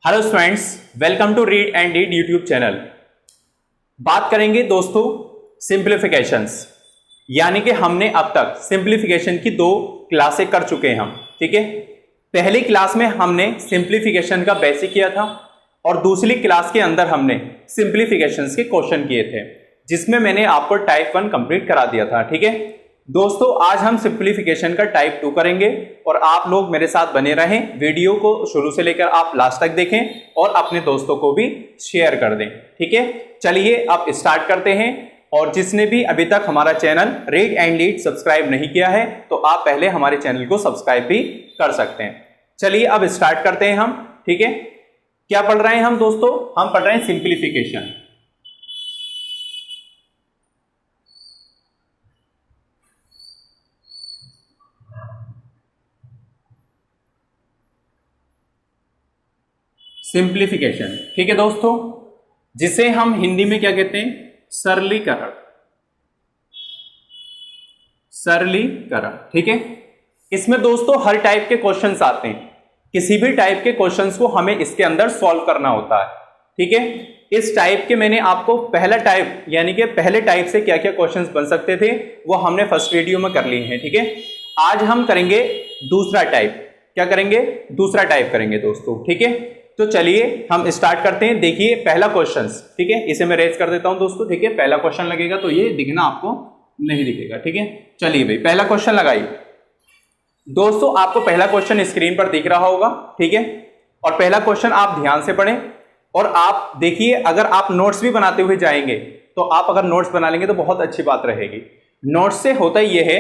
Hello students, welcome to read and read YouTube channel. बात करेंगे दोस्तों सिंप्लीफिकेशंस, यानी कि हमने अब तक सिंप्लीफिकेशन की 2 क्लासें कर चुके हैं हम। ठीक है, पहली क्लास में हमने सिंप्लीफिकेशन का बेसिक किया था और दूसरी क्लास के अंदर हमने सिंप्लीफिकेशंस के क्वेश्चन किए थे, जिसमें मैंने आपको टाइप 1 कंप्लीट करा दिया था। ठीक है दोस्तों, आज हम सिंप्लीफिकेशन का टाइप 2 करेंगे और आप लोग मेरे साथ बने रहें। वीडियो को शुरू से लेकर आप लास्ट तक देखें और अपने दोस्तों को भी शेयर कर दें। ठीक है, चलिए अब स्टार्ट करते हैं। और जिसने भी अभी तक हमारा channel read and lead subscribe नहीं किया है तो आप पहले हमारे चैनल को सब्सक्राइब भी कर सकते हैं। चलिए अब स्टार्ट करते हैं हम। ठीक है, क्या पढ़ रहे हैं हम दोस्तों? हम पढ़ रहे हैं सिंप्लीफिकेशन। सिंप्लीफिकेशन, ठीक है दोस्तों, जिसे हम हिंदी में क्या कहते हैं? सरलीकरण। सरलीकरण, ठीक है। इसमें दोस्तों हर टाइप के क्वेश्चंस आते हैं। किसी भी टाइप के क्वेश्चंस को हमें इसके अंदर सॉल्व करना होता है। ठीक है, इस टाइप के मैंने आपको पहला टाइप यानी कि पहले टाइप से क्या क्या क्वेश्चंस बन सकते थे वो हमने फर्स्ट वीडियो में कर लिए हैं। ठीक है, आज हम करेंगे दूसरा टाइप। क्या करेंगे? दूसरा टाइप करेंगे दोस्तों। ठीक है, तो चलिए हम स्टार्ट करते हैं। देखिए पहला क्वेश्चन, ठीक है, इसे मैं रेज कर देता हूं दोस्तों। ठीक है, पहला क्वेश्चन लगेगा तो ये दिखना आपको नहीं दिखेगा। ठीक है, चलिए भाई पहला क्वेश्चन लगाइए दोस्तों। आपको पहला क्वेश्चन स्क्रीन पर दिख रहा होगा। ठीक है, और पहला क्वेश्चन आप ध्यान से पढ़ें और आप देखिए, अगर आप नोट्स भी बनाते हुए जाएंगे तो आप अगर नोट्स बना लेंगे तो बहुत अच्छी बात रहेगी। नोट्स से होता यह है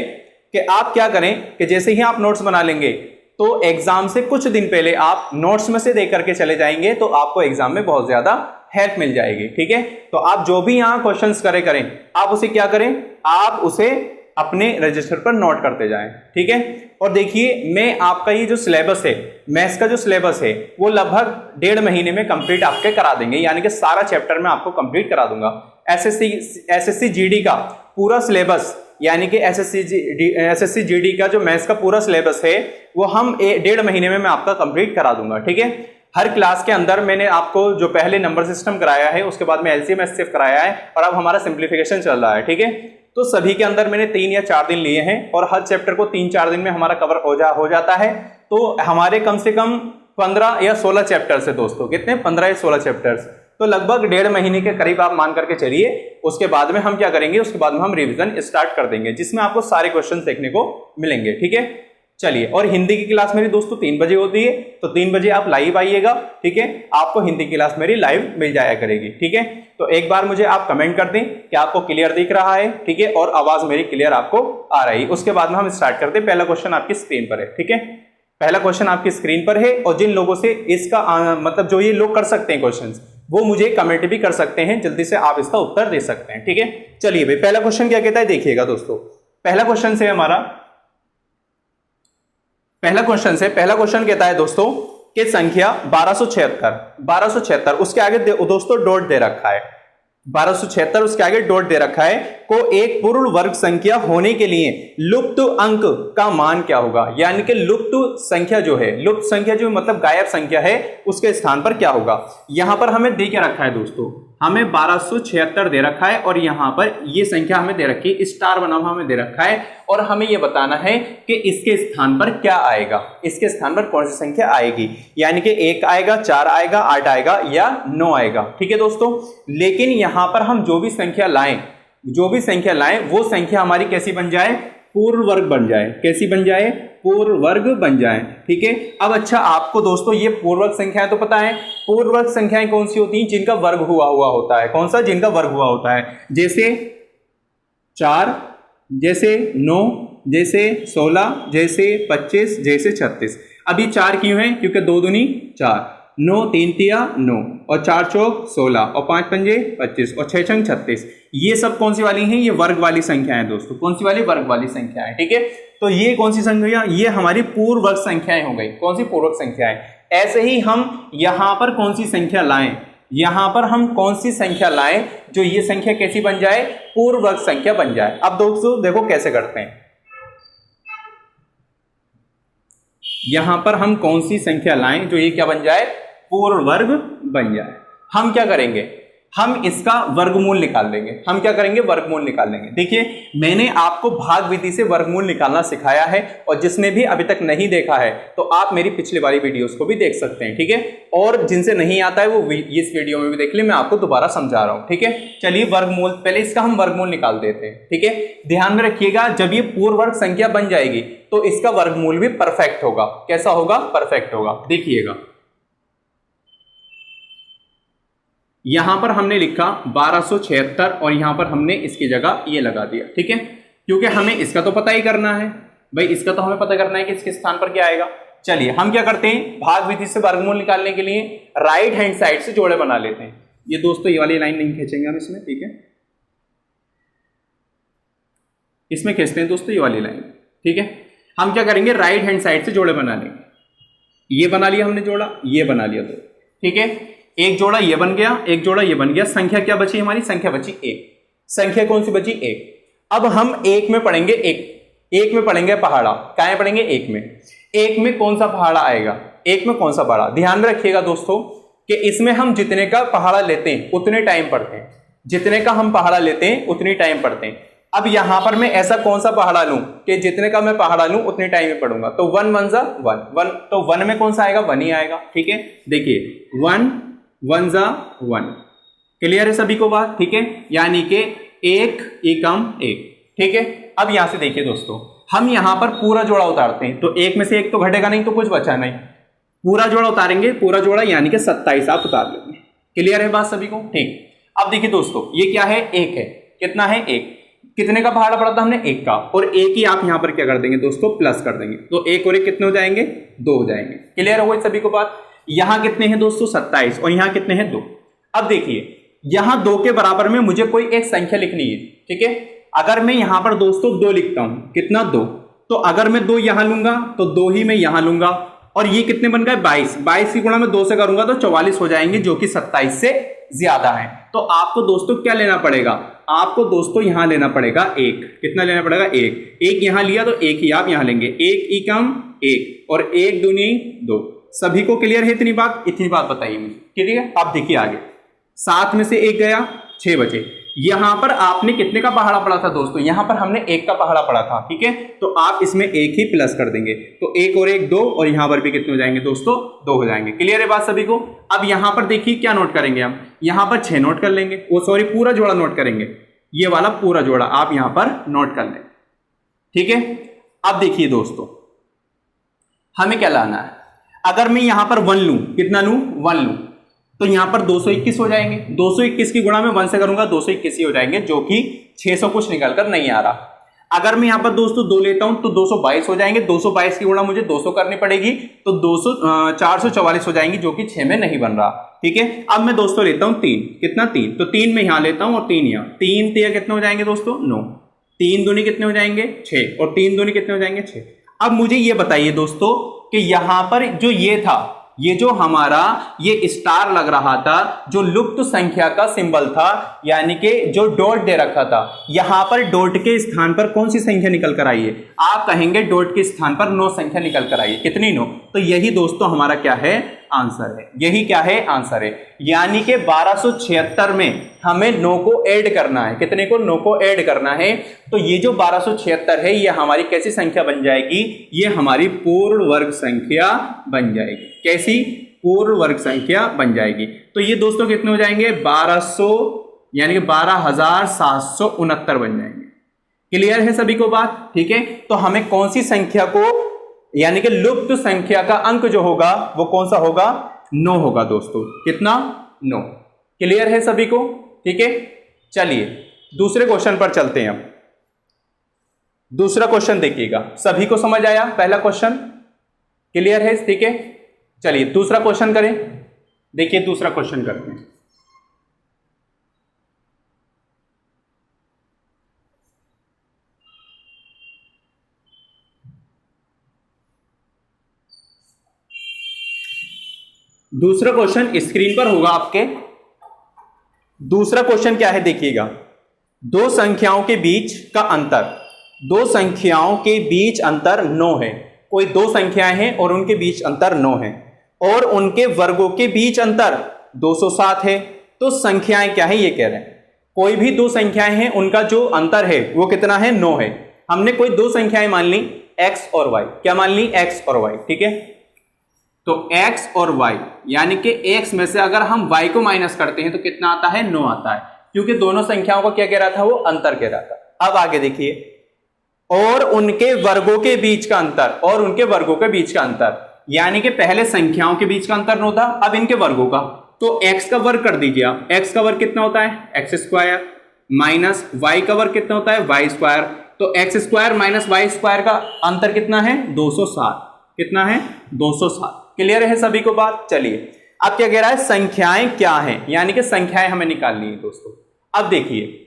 कि आप क्या करें कि जैसे ही आप नोट्स बना लेंगे तो एग्जाम से कुछ दिन पहले आप नोट्स में से देख करके चले जाएंगे तो आपको एग्जाम में बहुत ज्यादा हेल्प मिल जाएगी। ठीक है, तो आप जो भी यहां क्वेश्चंस करें आप उसे क्या करें? आप उसे अपने रजिस्टर पर नोट करते जाएं। ठीक है, और देखिए मैं आपका ये जो सिलेबस है, मैथ्स का जो सिलेबस है वो लगभग 1.5 महीने में कंप्लीट आपके करा देंगे, यानी कि सारा चैप्टर में आपको कंप्लीट करा दूंगा। एसएससी जीडी का पूरा सिलेबस, यानी कि एसएससी जीडी का जो मैथ्स का पूरा सिलेबस है वो हम 1.5 महीने में मैं आपका कंप्लीट करा दूंगा। ठीक है, हर क्लास के अंदर मैंने आपको जो पहले नंबर सिस्टम कराया है, उसके बाद में एलसीएम एचसीएफ कराया है और अब हमारा सिंप्लीफिकेशन चल रहा है। ठीक है, तो सभी के अंदर मैंने 3 या 4 दिन लिए हैं और हर चैप्टर को 3-4 दिन में हमारा कवर हो जाता है। तो हमारे कम से कम 15 या 16 चैप्टर्स है दोस्तों। कितने? 15 या 16 चैप्टर्स। तो लगभग 1.5 महीने के करीब आप मान करके चलिए। उसके बाद में हम क्या करेंगे? उसके बाद में हम रिवीजन स्टार्ट कर देंगे, जिसमें आपको सारे क्वेश्चन देखने को मिलेंगे। ठीक है, चलिए। और हिंदी की क्लास मेरी दोस्तों 3 बजे होती है, तो 3 बजे आप लाइव आइएगा। ठीक है, आपको हिंदी की क्लास मेरी लाइव मिल जाया करेगी। ठीक है, तो एक बार मुझे आप कमेंट कर दें कि आपको क्लियर दिख रहा है। ठीक है, और आवाज मेरी क्लियर आपको आ रही है। उसके बाद में हम स्टार्ट करते हैं। पहला क्वेश्चन आपकी स्क्रीन पर है। ठीक है, पहला क्वेश्चन आपकी स्क्रीन पर है और जिन लोगों से इसका मतलब जो ये लोग कर सकते हैं क्वेश्चन, वो मुझे कमेंट भी कर सकते हैं, जल्दी से आप इसका उत्तर दे सकते हैं। ठीक है, चलिए भाई पहला क्वेश्चन क्या कहता है देखिएगा दोस्तों। पहला क्वेश्चन कहता है दोस्तों कि संख्या 1276 उसके आगे दोस्तों डॉट दे रखा है। 1276 उसके आगे डॉट दे रखा है को एक पूर्ण वर्ग संख्या होने के लिए लुप्त अंक का मान क्या होगा? यानी कि लुप्त संख्या जो मतलब गायब संख्या है उसके स्थान पर क्या होगा? यहां पर हमें दे क्या रखा है दोस्तों? हमें 1276 दे रखा है और यहां पर ये संख्या हमें दे रखी है, स्टार बना हुआ हमें दे रखा है और हमें यह बताना है कि इसके स्थान पर क्या आएगा, इसके स्थान पर कौन सी संख्या आएगी। यानी कि 1 आएगा, 4 आएगा, 8 आएगा या 9 आएगा। ठीक है दोस्तों, लेकिन यहां पर हम जो भी संख्या लाएं वो संख्या हमारी कैसी बन जाए? पूर्ण वर्ग बन जाए। कैसी बन जाए? पूर्ण वर्ग बन जाए। ठीक है, अब अच्छा आपको दोस्तों ये पूर्ण वर्ग संख्याएं तो पता है। पूर्ण वर्ग संख्याएं कौन सी होती हैं? जिनका वर्ग हुआ होता है। कौन सा? जिनका वर्ग हुआ होता है। जैसे 4, जैसे 9, जैसे 16, जैसे 25, जैसे 36। अभी 4 क्यों है? क्योंकि 2 दूनी 4, 9 3 तिया 9 और 4 चौक 16 और 5 पंजे 25 और 6 छंग 36। ये सब कौन सी वाली हैं? ये वर्ग वाली संख्याएं दोस्तों। कौन सी वाली? वर्ग वाली संख्याएं। ठीक है, तो ये कौन सी संख्या? ये हमारी पूर्ण वर्ग संख्याएं हो गई। कौन सी? पूर्ण वर्ग संख्याएं। ऐसे ही हम यहां पर कौन सी संख्या लाएं? यहां पर हम कौन सी संख्या लाएं जो ये संख्या कैसी बन जाए? पूर्ण वर्ग संख्या बन जाए। अब दोस्तों देखो कैसे करते हैं। यहां पर हम कौन सी संख्या लाएं जो ये क्या बन जाए? पूर्ण वर्ग बन जाए। हम क्या करेंगे, हम इसका वर्गमूल निकाल लेंगे। हम क्या करेंगे, वर्गमूल निकाल लेंगे। देखिए मैंने आपको भाग विधि से वर्गमूल निकालना सिखाया है, और जिसने भी अभी तक नहीं देखा है तो आप मेरी पिछले वाली वीडियोस को भी देख सकते हैं, ठीक है। और जिनसे नहीं आता है वो इस वीडियो में भी देख ले, मैं आपको दोबारा समझा रहा हूं, ठीक है। चलिए वर्गमूल, पहले इसका हम वर्गमूल निकाल देते हैं, ठीक है। ध्यान में रखिएगा, जब ये पूर्ण वर्ग संख्या बन जाएगी तो इसका वर्गमूल भी परफेक्ट होगा। कैसा होगा, परफेक्ट होगा। देखिएगा यहां पर हमने लिखा 1276 और यहां पर हमने इसकी जगह ये लगा दिया, ठीक है, क्योंकि हमें इसका तो पता ही करना है भाई, इसका तो हमें पता करना है कि इसके स्थान पर क्या आएगा। चलिए हम क्या करते हैं, भाग विधि से वर्गमूल निकालने के लिए राइट हैंड साइड से जोड़े बना लेते हैं। ये दोस्तों ये वाली लाइन नहीं खींचेंगे हम इसमें, ठीक है, इसमें खींचते हैं दोस्तों ये वाली लाइन, ठीक है। हम क्या करेंगे, राइट हैंड साइड से जोड़े बना लेंगे। ये बना लिया हमने जोड़ा, ये बना लिया दो, ठीक है। एक जोड़ा ये बन गया, एक जोड़ा ये बन गया। संख्या क्या बची हमारी, संख्या बची एक। संख्या कौन सी बची, एक। अब हम एक में पढ़ेंगे, एक में पढ़ेंगे पहाड़ा। कहां पढ़ेंगे, एक में। एक में कौन सा पहाड़ा आएगा, एक में कौन सा पहाड़ा। ध्यान में रखिएगा दोस्तों कि इसमें हम जितने का पहाड़ा लेते हैं उतने टाइम पढ़ते हैं, जितने का हम पहाड़ा लेते हैं उतनी टाइम पढ़ते हैं। अब यहां पर मैं ऐसा कौन सा पहाड़ा लूं कि जितने का मैं पहाड़ा लूं उतने टाइम में पढ़ूंगा। तो 1 1 जा 1 तो 1 में कौन सा आएगा, 1 ही आएगा, ठीक है। देखिए 1 1 जा 1, क्लियर है सभी को बात, ठीक है। यानी कि 1 एकम 1, ठीक है। अब यहां से देखिए दोस्तों, हम यहां पर पूरा जोड़ा उतारते हैं तो एक में से एक तो घटेगा नहीं, तो कुछ बचा नहीं। पूरा जोड़ा उतारेंगे, पूरा जोड़ा यानी कि 27 आप उतार लेंगे। क्लियर है बात सभी को, ठीक। अब देखिए दोस्तों ये क्या है, 1 है। कितना है, 1। कितने का पहाड़ा पड़ा था हमने, 1 का, और 1 ही आप यहां पर क्या कर देंगे दोस्तों, प्लस कर देंगे। तो 1 और 1 कितने हो जाएंगे, 2 हो जाएंगे। क्लियर हो गई सभी को बात। यहां कितने हैं दोस्तों, 27, और यहां कितने हैं, 2। अब देखिए यहां 2 के बराबर में मुझे कोई एक संख्या लिखनी है, ठीक है। अगर मैं यहां पर दोस्तों 2 लिखता हूं, कितना, 2, तो अगर मैं 2 यहां लूंगा तो 2 ही मैं यहां लूंगा, और ये कितने बन गए, 22। 22 की गुणा में 2 से करूंगा तो 44 हो जाएंगे, जो कि 27 से ज्यादा है। तो आपको दोस्तों क्या लेना पड़ेगा, आपको दोस्तों यहां लेना पड़ेगा 1। कितना लेना पड़ेगा, 1 यहां लिया तो 1 ही आप यहां लेंगे। 1 एकम 1 और 1 दूनी 2। सभी को क्लियर है इतनी बात, इतनी बात बताइए मुझे, ठीक है। अब देखिए आगे, 7 में से 1 गया, 6 बचे। यहां पर आपने कितने का पहाड़ा पड़ा था दोस्तों, यहां पर हमने 1 का पहाड़ा पड़ा था, ठीक है। तो आप इसमें 1 ही प्लस कर देंगे, तो 1 और 1 2, और यहां पर भी कितने हो जाएंगे दोस्तों, 2 हो जाएंगे। क्लियर है बात सभी को। अब यहां पर देखिए क्या नोट करेंगे हम, यहां पर 6 नोट कर लेंगे, वो सॉरी पूरा जोड़ा नोट करेंगे। ये वाला पूरा जोड़ा आप यहां पर नोट कर लें, ठीक है। अब देखिए दोस्तों हमें क्या लाना है, अगर मैं यहां पर 1 लूं, कितना लूं, 1 लूं, तो यहां पर 221 हो जाएंगे। 221 की गुणा में 1 से करूंगा 221 ही हो जाएंगे, जो कि 600 कुछ निकल कर नहीं आ रहा। अगर मैं यहां पर दोस्तों 2 लेता हूं तो 222 हो जाएंगे। 222 की गुणा मुझे 200 करनी पड़ेगी, तो 444 हो जाएंगी, जो कि 6 में नहीं बन रहा, ठीक है। अब मैं दोस्तों लेता हूं 3, कितना, 3, तो 3 में यहां लेता हूं और 3 यहां। 3 3 कितने हो जाएंगे दोस्तों, 9। 3 दूनी कितने हो जाएंगे, 6, और 3 दूनी कितने हो जाएंगे, 6। अब मुझे ये बताइए दोस्तों कि यहां पर जो ये था, ये जो हमारा ये स्टार लग रहा था, जो लुप्त संख्या का सिंबल था, यानी कि जो डॉट दे रखा था, यहां पर डॉट के स्थान पर कौन सी संख्या निकल कर आई है, आप कहेंगे डॉट के स्थान पर 9 संख्या निकल कर आई है। कितनी, 9। तो यही दोस्तों हमारा क्या है, आंसर है। यही क्या है, आंसर है। यानी कि 1276 में हमें 9 को ऐड करना है। कितने को, 9 को ऐड करना है। तो ये जो 1276 है ये हमारी कैसी संख्या बन जाएगी, ये हमारी पूर्ण वर्ग संख्या बन जाएगी। कैसी, पूर्ण वर्ग संख्या बन जाएगी। तो ये दोस्तों कितने हो जाएंगे, 1200 यानी कि 12769 बन जाएंगे। क्लियर है सभी को बात, ठीक है। तो हमें कौन सी संख्या को, यानी कि लुप्त संख्या का अंक जो होगा वो कौन सा होगा, 9 होगा दोस्तों। कितना, 9। क्लियर है सभी को, ठीक है। चलिए दूसरे क्वेश्चन पर चलते हैं। अब दूसरा क्वेश्चन देखिएगा, सभी को समझ आया पहला क्वेश्चन, क्लियर है, ठीक है। चलिए दूसरा क्वेश्चन करें। देखिए दूसरा क्वेश्चन करते हैं। दूसरा क्वेश्चन स्क्रीन पर होगा आपके। दूसरा क्वेश्चन क्या है देखिएगा, दो संख्याओं के बीच का अंतर, दो संख्याओं के बीच अंतर 9 है। कोई दो संख्याएं हैं और उनके बीच अंतर 9 है। और उनके वर्गों के बीच अंतर 207 है। तो संख्याएं क्या है ये कह रहे हैं, कोई भी दो संख्याएं हैं उनका जो अंतर है वो कितना है, 9 है। हमने कोई दो संख्याएं मान ली x और y, क्या मान ली, x और y, ठीक है। तो x और y यानी कि x में से अगर हम y को माइनस करते हैं तो कितना आता है, 9 आता है, क्योंकि दोनों संख्याओं को क्या कह रहा था, वो अंतर कह रहा था। अब आगे देखिए, और उनके वर्गों के बीच का अंतर, और उनके वर्गों के बीच का अंतर, यानी कि पहले संख्याओं के बीच का अंतर 9 था, अब इनके वर्गों का। तो x का वर्ग कर दीजिए आप, x का वर्ग कितना होता है, एक्स स्क्वायर, माइनस y का वर्ग कितना होता है, y स्क्वायर। तो X square minus Y square का अंतर कितना है, 207। कितना है, 207। क्लियर है सभी को बात। चलिए अब क्या कह रहा है, संख्याएं क्या हैं, यानी कि संख्याएं हमें निकालनी है दोस्तों। अब देखिए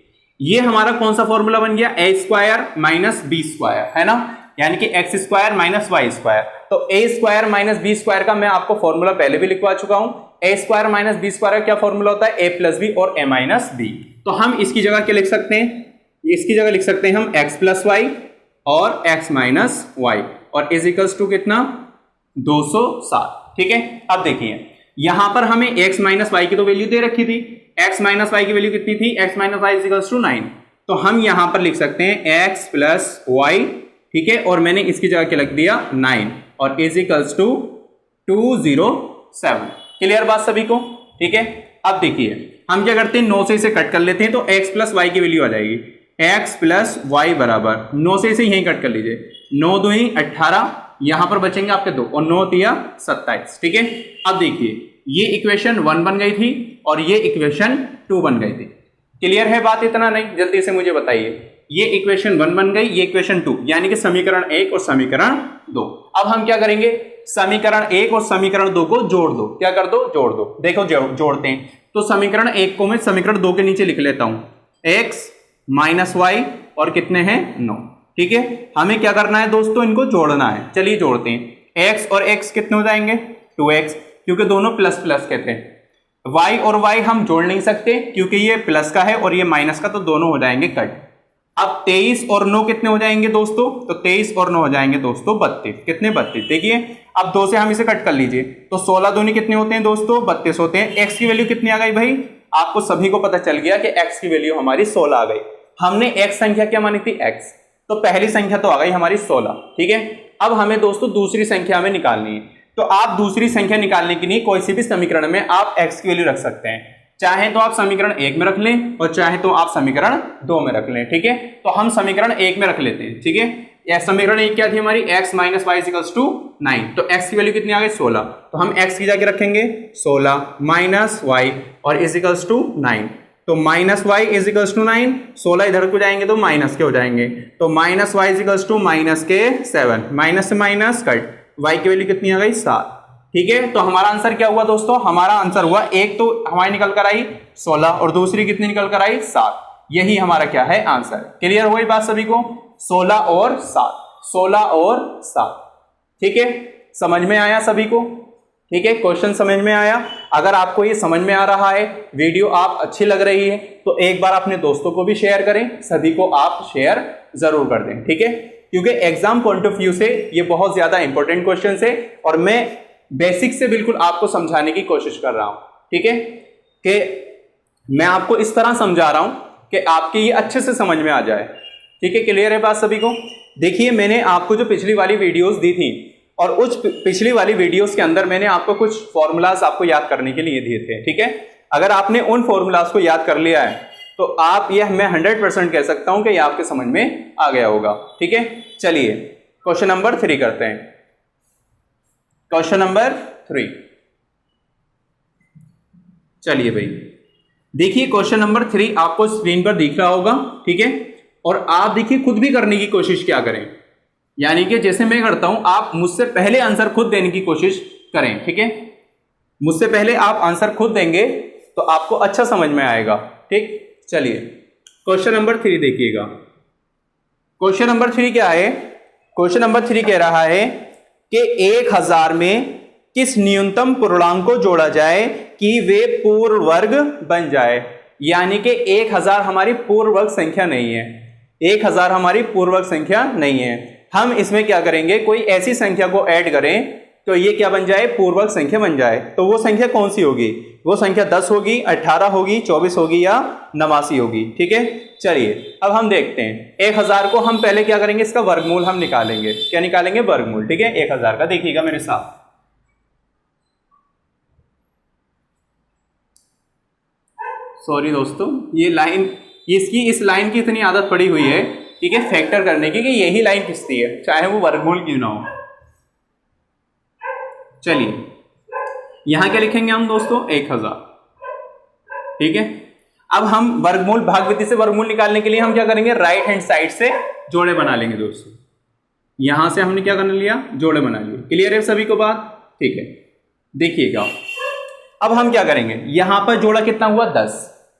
ये हमारा कौन सा फॉर्मूला बन गया, A square minus B square, है ना, यानी कि X square minus Y square. तो A square minus B square का मैं आपको फॉर्मूला पहले भी लिखवा चुका हूं। A square minus B square का क्या फॉर्मूला होता है, ए प्लस बी और ए माइनस बी। तो हम इसकी जगह क्या लिख सकते हैं, इसकी जगह लिख सकते हैं हम एक्स प्लस वाई और एक्स माइनस वाई, और इज इक्वल्स टू कितना, 207, ठीक है। अब देखिए यहां पर हमें x माइनस वाई की तो वैल्यू दे रखी थी, x माइनस वाई की वैल्यू कितनी थी, x minus Y is equals to 9। तो हम यहां पर लिख सकते हैं x प्लस वाई, ठीक है, और मैंने इसकी जगह क्या लिख दिया 9, और इज इक्वल्स टू 207। क्लियर बात सभी को, ठीक है। अब देखिए हम क्या करते हैं, 9 से इसे कट कर लेते हैं, तो x प्लस वाई की वैल्यू आ जाएगी, x प्लस वाई बराबर 9 से इसे यहीं कट कर लीजिए, 9 दूनी 18, यहां पर बचेंगे आपके 2, और 9 तिया 27, ठीक है। अब देखिए ये इक्वेशन 1 बन गई थी और ये इक्वेशन 2 बन गई थी। क्लियर है बात, इतना नहीं, जल्दी से मुझे बताइए, ये इक्वेशन 1 बन गई, ये इक्वेशन 2, यानी कि समीकरण 1 और समीकरण 2। अब हम क्या करेंगे, समीकरण 1 और समीकरण 2 को जोड़ दो, क्या कर दो, जोड़ दो। देखो जोड़ते हैं, तो समीकरण 1 को मैं समीकरण 2 के नीचे लिख लेता हूं, x माइनस वाई और कितने हैं, 9, ठीक है। हमें क्या करना है दोस्तों, इनको जोड़ना है। चलिए जोड़ते हैं, x और x कितने हो जाएंगे, 2x, क्योंकि दोनों प्लस प्लस कहते हैं। y और y हम जोड़ नहीं सकते क्योंकि ये प्लस का है और ये माइनस का, तो दोनों हो जाएंगे कट। अब 23 और 9 कितने हो जाएंगे दोस्तों, तो 23 और 9 हो जाएंगे दोस्तों 32। कितने, 32। देखिए अब 2 से हम इसे कट कर लीजिए, तो 16 दूनी कितने होते हैं दोस्तों, 32 होते हैं। x की वैल्यू कितनी आ गई भाई, आपको सभी को पता चल गया कि x की वैल्यू हमारी 16 आ गई। हमने x संख्या क्या मानी थी, x, तो पहली संख्या तो आ गई हमारी 16, ठीक है। अब हमें दोस्तों दूसरी संख्या में निकालनी है, तो आप दूसरी संख्या निकालने के लिए कोई सी भी समीकरण में आप x की वैल्यू रख सकते हैं, चाहे तो आप समीकरण 1 में रख लें और चाहे तो आप समीकरण 2 में रख लें, ठीक है। तो हम समीकरण 1 में रख लेते हैं, ठीक है। यह समीकरण 1 क्या थी हमारी, x minus Y equals to 9, तो x की वैल्यू कितनी आ गई, 16, तो हम x की जगह रखेंगे 16 माइनस वाई और इज इक्वल्स टू 9, तो minus Y is equals to 9, 16 इधर को जाएंगे तो माइनस के हो जाएंगे, तो minus Y is equals to minus के 7, माइनस से माइनस कट, y की वैल्यू कितनी आ गई, 7, ठीक है। तो हमारा आंसर क्या हुआ दोस्तों, हमारा आंसर हुआ, एक तो हमारी निकल कर आई 16 और दूसरी कितनी निकल कर आई, 7। यही हमारा क्या है, आंसर। क्लियर हुई बात सभी को, 16 और 7, 16 और 7, ठीक है। समझ में आया सभी को, ठीक है, क्वेश्चन समझ में आया। अगर आपको ये समझ में आ रहा है, वीडियो आप अच्छी लग रही है, तो एक बार अपने दोस्तों को भी शेयर करें, सभी को आप शेयर जरूर कर दें, ठीक है, क्योंकि एग्जाम पॉइंट ऑफ व्यू से ये बहुत ज्यादा इंपॉर्टेंट क्वेश्चन है और मैं बेसिक से बिल्कुल आपको समझाने की कोशिश कर रहा हूं, ठीक है, कि मैं आपको इस तरह समझा रहा हूं कि आपके ये अच्छे से समझ में आ जाए, ठीक है। क्लियर है बात सभी को। देखिए मैंने आपको जो पिछली वाली वीडियोस दी थी और उस पिछली वाली वीडियोस के अंदर मैंने आपको कुछ फॉर्मूलाज आपको याद करने के लिए दिए थे, ठीक है। अगर आपने उन फॉर्मूलाज को याद कर लिया है तो आप यह मैं 100% कह सकता हूं कि यह आपके समझ में आ गया होगा, ठीक है। चलिए क्वेश्चन नंबर 3 करते हैं। क्वेश्चन नंबर 3, चलिए भाई देखिए क्वेश्चन नंबर 3 आपको स्क्रीन पर दिख रहा होगा, ठीक है। और आप देखिए खुद भी करने की कोशिश क्या करें, यानी कि जैसे मैं करता हूं आप मुझसे पहले आंसर खुद देने की कोशिश करें, ठीक है। मुझसे पहले आप आंसर खुद देंगे तो आपको अच्छा समझ में आएगा, ठीक। चलिए क्वेश्चन नंबर 3 देखिएगा। क्वेश्चन नंबर 3 क्या है, क्वेश्चन नंबर 3 कह रहा है कि 1000 में किस न्यूनतम पूर्णांक को जोड़ा जाए कि वे पूर्ण वर्ग बन जाए। यानी कि 1000 हमारी पूर्ण वर्ग संख्या नहीं है, 1000 हमारी पूर्ण वर्ग संख्या नहीं है। हम इसमें क्या करेंगे, कोई ऐसी संख्या को ऐड करें तो ये क्या बन जाए, पूर्वक संख्या बन जाए। तो वो संख्या कौन सी होगी, वो संख्या 10 होगी, 18 होगी, 24 होगी या 89 होगी। ठीक है, चलिए अब हम देखते हैं 1000 को हम पहले क्या करेंगे, इसका वर्गमूल हम निकालेंगे। क्या निकालेंगे, वर्गमूल। ठीक है, 1000 का देखिएगा मेरे साथ। सॉरी दोस्तों, ये लाइन, इसकी इस लाइन की इतनी आदत पड़ी हुई है, ठीक है, फैक्टर करने की, कि यही लाइन खिंचती है चाहे वो वर्गमूल क्यों ना हो। चलिए यहां क्या लिखेंगे हम दोस्तों, 1000। ठीक है, अब हम वर्गमूल, भागविधि से वर्गमूल निकालने के लिए हम क्या करेंगे, राइट हैंड साइड से जोड़े बना लेंगे दोस्तों। यहां से हमने क्या कर लिया, जोड़े बना लिए। क्लियर है सभी को बात? ठीक है, देखिएगा अब हम क्या करेंगे, यहां पर जोड़ा कितना हुआ,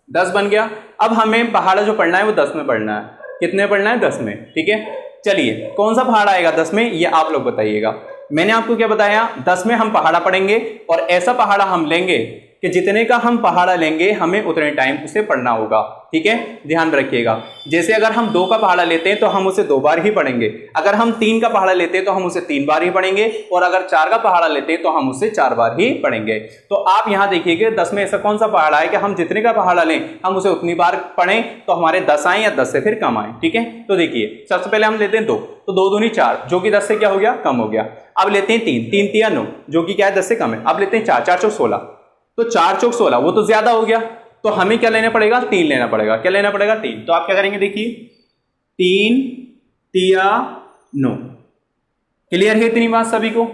10 बन गया। अब हमें पहाड़ा जो पढ़ना है वो 10 में पढ़ना है। कितने पढ़ना है, 10 में। ठीक है, चलिए कौन सा पहाड़ा आएगा 10 में, ये आप लोग बताइएगा। मैंने आपको क्या बताया, 10 में हम पहाड़ा पढ़ेंगे और ऐसा पहाड़ा हम लेंगे कि जितने का हम पहाड़ा लेंगे हमें उतने टाइम उसे पढ़ना होगा। ठीक है, ध्यान रखिएगा। जैसे अगर हम 2 का पहाड़ा लेते हैं तो हम उसे 2 बार ही पढ़ेंगे, अगर हम 3 का पहाड़ा लेते हैं तो हम उसे 3 बार ही पढ़ेंगे, और अगर 4 का पहाड़ा लेते हैं तो हम उसे 4 बार ही पढ़ेंगे। तो आप यहां देखिएगा 10 में ऐसा कौन सा पहाड़ा है कि हम जितने का पहाड़ा लें हम उसे उतनी बार पढ़ें तो हमारे 10 आए या 10 से फिर कम आए। ठीक है, तो देखिए सबसे पहले हम लेते हैं 2, तो 2 दूनी 4, जो कि 10 से क्या हो गया, कम हो गया। अब लेते हैं 3, 3 तिया 9, जो कि क्या है, 10 से कम है। अब लेते हैं 4, 4 चौक 16, तो 4 चौक 16 वो तो ज्यादा हो गया, तो हमें क्या लेना पड़ेगा, 3 लेना पड़ेगा। क्या लेना पड़ेगा, 3। तो आप क्या करेंगे, देखिए 3 तिया 9। क्लियर है इतनी बात सभी को,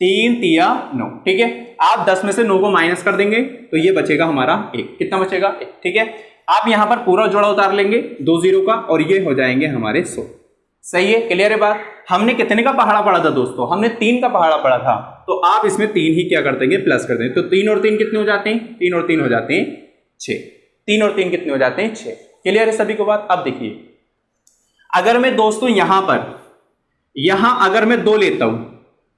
3 तिया 9। ठीक है, आप 10 में से 9 को माइनस कर देंगे तो ये बचेगा हमारा 1। कितना बचेगा, 1। ठीक है, आप यहां पर पूरा जोड़ा उतार लेंगे 2 0 का, और ये हो जाएंगे हमारे 100। सही है, क्लियर है बात। हमने कितने का पहाड़ा पढ़ा था दोस्तों, हमने 3 का पहाड़ा पढ़ा था, तो आप इसमें 3 ही क्या कर देंगे, प्लस कर देंगे। तो 3 और 3 कितने हो जाते हैं, 3 और 3 हो जाते हैं 6। 3 और 3 कितने हो जाते हैं, 6। क्लियर है सभी को बात। अब देखिए अगर मैं दोस्तों यहां अगर मैं 2 लेता हूं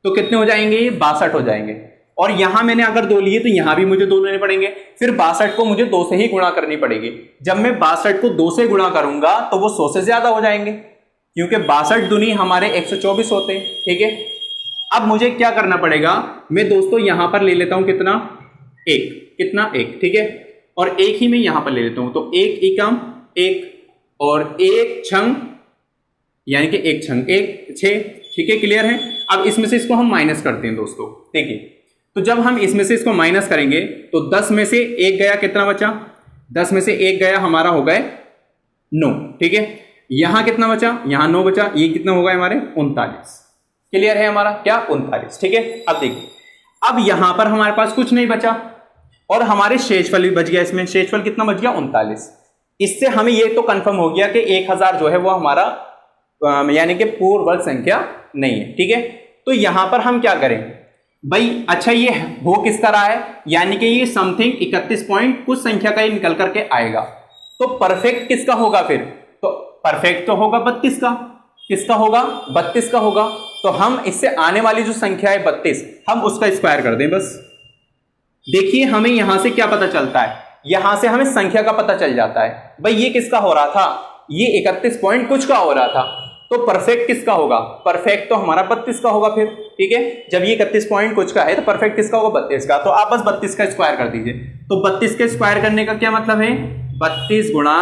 तो कितने हो जाएंगे, 62 हो जाएंगे। और यहां मैंने अगर 2 लिए तो यहां भी मुझे 2 लेने पड़ेंगे, फिर 62 को मुझे 2 से ही गुणा करनी पड़ेगी। जब मैं 62 को 2 से गुणा करूंगा तो वो 100 से ज्यादा हो जाएंगे, क्योंकि 62 दूनी हमारे 124 होते हैं। ठीक है, अब मुझे क्या करना पड़ेगा, मैं दोस्तों यहां पर ले लेता हूं कितना, 1। कितना, 1। ठीक है, और 1 ही मैं यहां पर ले लेता हूं, तो 1 एकम 1, और 1 छंग, यानी कि 1 छंग 1 6। ठीक है, क्लियर है। अब इसमें से इसको हम माइनस करते हैं दोस्तों। देखिए, तो जब हम इसमें से इसको माइनस करेंगे तो 10 में से 1 गया, कितना बचा, 10 में से 1 गया, हमारा हो गए 9। ठीक है, यहां कितना बचा, यहां 9 बचा, ये कितना होगा हमारे 39। क्लियर है हमारा क्या, 39। ठीक है, अब देखिए अब यहां पर हमारे पास कुछ नहीं बचा और हमारे शेषफल भी बच गया। इसमें शेषफल कितना बच गया, 39। इससे हमें ये तो कंफर्म हो गया कि 1000 जो है वो हमारा यानी कि पूर्ण वर्ग संख्या नहीं है। ठीक है, तो यहां पर हम क्या करें भाई, अच्छा ये हो किस तरह है, यानी कि ये समथिंग 31 पॉइंट कुछ संख्या का ही निकल करके आएगा, तो परफेक्ट किसका होगा फिर, तो परफेक्ट तो होगा 32 का। किसका होगा, 32 का होगा। तो हम इससे आने वाली जो संख्या है 32, हम उसका स्क्वायर कर दें बस। देखिए हमें यहां से क्या पता चलता है, यहां से हमें संख्या का पता चल जाता है। भाई ये किसका हो रहा था, ये 31 पॉइंट कुछ का हो रहा था, तो परफेक्ट किसका होगा, परफेक्ट तो हमारा 32 का होगा फिर। ठीक है, जब ये 31 पॉइंट कुछ का है तो परफेक्ट किसका होगा, 32 का। तो आप बस 32 का स्क्वायर कर दीजिए। तो 32 के स्क्वायर करने का क्या मतलब है, 32 गुणा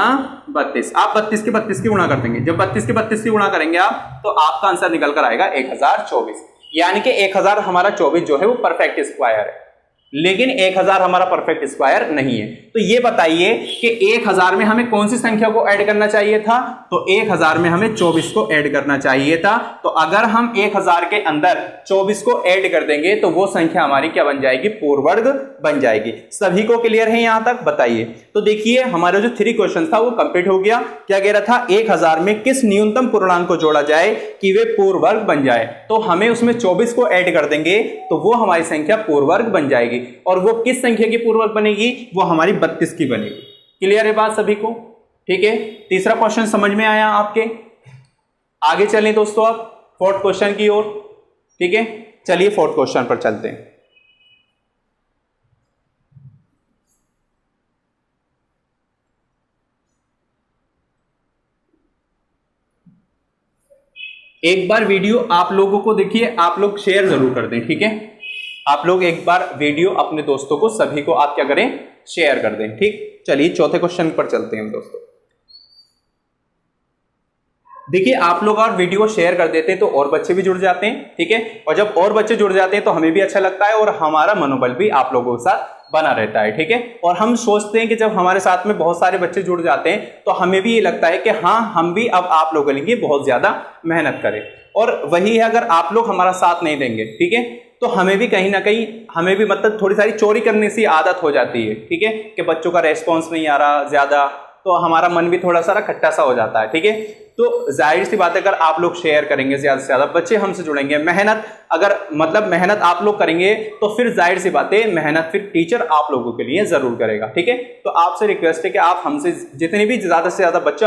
32। आप 32 के 32 की गुणा कर देंगे, जब 32 के 32 की गुणा करेंगे आप, तो आपका आंसर निकल कर आएगा 1024। यानी कि 1000 हमारा 24 जो है वो परफेक्ट स्क्वायर है, लेकिन 1000 हमारा परफेक्ट स्क्वायर नहीं है। तो ये बताइए कि 1000 में हमें कौन सी संख्या को ऐड करना चाहिए था, तो 1000 में हमें 24 को ऐड करना चाहिए था। तो अगर हम 1000 के अंदर 24 को ऐड कर देंगे तो वो संख्या हमारी क्या बन जाएगी, पूर्ण वर्ग बन जाएगी। सभी को क्लियर है यहां तक, बताइए। तो देखिए हमारा जो 3 क्वेश्चन था वो कंप्लीट हो गया। क्या कह रहा था, 1000 में किस न्यूनतम पूर्णांक को जोड़ा जाए कि वे पूर्ण वर्ग बन जाए, तो हमें उसमें 24 को ऐड कर देंगे तो वो हमारी संख्या पूर्ण वर्ग बन जाएगी। और वो किस संख्या की पूर्ण वर्ग बनेगी, वो हमारी 32 की बनेगी। क्लियर है बात सभी को, ठीक है। तीसरा क्वेश्चन समझ में आया आपके, आगे चलें दोस्तों आप 4th क्वेश्चन की ओर। ठीक है, चलिए 4th क्वेश्चन पर चलते हैं। एक बार वीडियो आप लोगों को देखिए, आप लोग शेयर जरूर कर दें, ठीक है। आप लोग एक बार वीडियो अपने दोस्तों को, सभी को आप क्या करें, शेयर कर दें, ठीक। चलिए चौथे क्वेश्चन पर चलते हैं हम दोस्तों। देखिए आप लोग और वीडियो शेयर कर देते हैं तो और बच्चे भी जुड़ जाते हैं, ठीक है। और जब और बच्चे जुड़ जाते हैं तो हमें भी अच्छा लगता है और हमारा मनोबल भी आप लोगों के साथ बना रहता है, ठीक है। और हम सोचते हैं कि जब हमारे साथ में बहुत सारे बच्चे जुड़ जाते हैं तो हमें भी ये लगता है कि हाँ, हम भी अब आप लोगों के लिए बहुत ज्यादा मेहनत करें। और वही है, अगर आप लोग हमारा साथ नहीं देंगे, ठीक है, तो हमें भी कहीं ना कहीं, हमें भी मतलब थोड़ी सारी चोरी करने की आदत हो जाती है, ठीक है, कि बच्चों का रेस्पॉन्स नहीं आ रहा ज्यादा, तो हमारा मन भी थोड़ा सा खट्टा सा हो जाता है, ठीक है। तो जाहिर सी बात है, अगर आप लोग शेयर करेंगे ज्यादा से ज्यादा, बच्चे हमसे जुड़ेंगे, मेहनत अगर मतलब मेहनत आप लोग करेंगे तो फिर जाहिर सी बात है मेहनत फिर टीचर आप लोगों के लिए जरूर करेगा, ठीक है। तो आपसे रिक्वेस्ट है कि आप हमसे जितने भी ज्यादा से ज्यादा बच्चे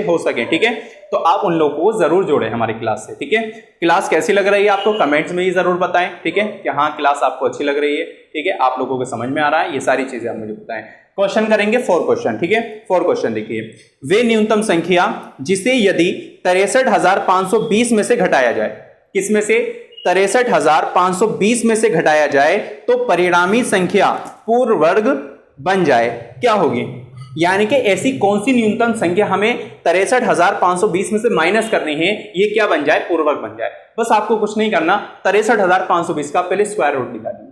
हो सके, ठीक है, तो आप उन लोगों को जरूर जोड़ें हमारी क्लास से, ठीक है। क्लास कैसी लग रही है आपको कमेंट्स में ही जरूर बताएं, ठीक है, कि हाँ क्लास आपको अच्छी लग रही है, ठीक है, आप लोगों को समझ में आ रहा है, ये सारी चीजें आप मुझे बताएं। क्वेश्चन करेंगे 4 क्वेश्चन, ठीक है। 4 क्वेश्चन देखिए, वे न्यूनतम संख्या जिसे यदि 63,520 में से घटाया जाए, किसमें से, 63,520 में से घटाया जाए तो परिणामी संख्या पूर्ण वर्ग बन जाए, क्या होगी। यानी कि ऐसी कौन सी न्यूनतम संख्या हमें 63,520 में से माइनस करनी है, ये क्या बन जाए, पूर्ण वर्ग बन जाए। बस आपको कुछ नहीं करना, 63,520 का पहले स्क्वायर रूट निकालिए।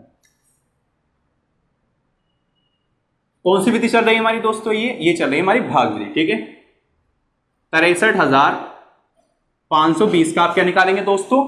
कौन सी विधि चल रही है हमारी दोस्तों, ये चल रही है हमारी भाग विधि, ठीक है। 63,520 का आप क्या निकालेंगे दोस्तों,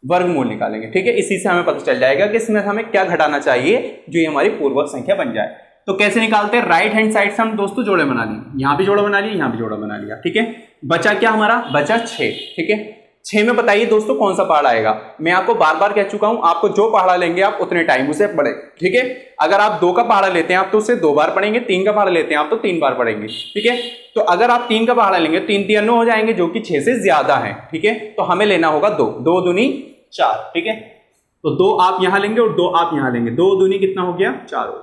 वर्गमूल निकालेंगे, ठीक है। इसी से हमें पता चल जाएगा कि इसमें हमें क्या घटाना चाहिए जो ये हमारी पूर्वक संख्या बन जाए। तो कैसे निकालते हैं, राइट हैंड साइड से हम दोस्तों जोड़े बना लिए, यहां भी जोड़ा बना लिया, यहां भी जोड़ा बना लिया, ठीक है। बचा क्या हमारा, बचा 6, ठीक है। 6 में बताइए दोस्तों कौन सा पहाड़ा आएगा। मैं आपको बार बार कह चुका हूं, आपको जो पहाड़ा लेंगे आप उतने टाइम उसे पढ़े, ठीक है। अगर आप 2 का पहाड़ा लेते हैं आप तो उसे 2 बार पढ़ेंगे, 3 का पहाड़ा लेते हैं आप तो 3 बार पढ़ेंगे, ठीक है। तो अगर आप 3 का पहाड़ा लेंगे 3 3 9 हो जाएंगे, जो कि 6 से ज्यादा है, ठीक है। तो हमें लेना होगा 2, 2 दूनी 4, ठीक है। तो 2 आप यहां लेंगे और 2 आप यहां लेंगे, 2 दूनी कितना हो गया, 4 हो गया।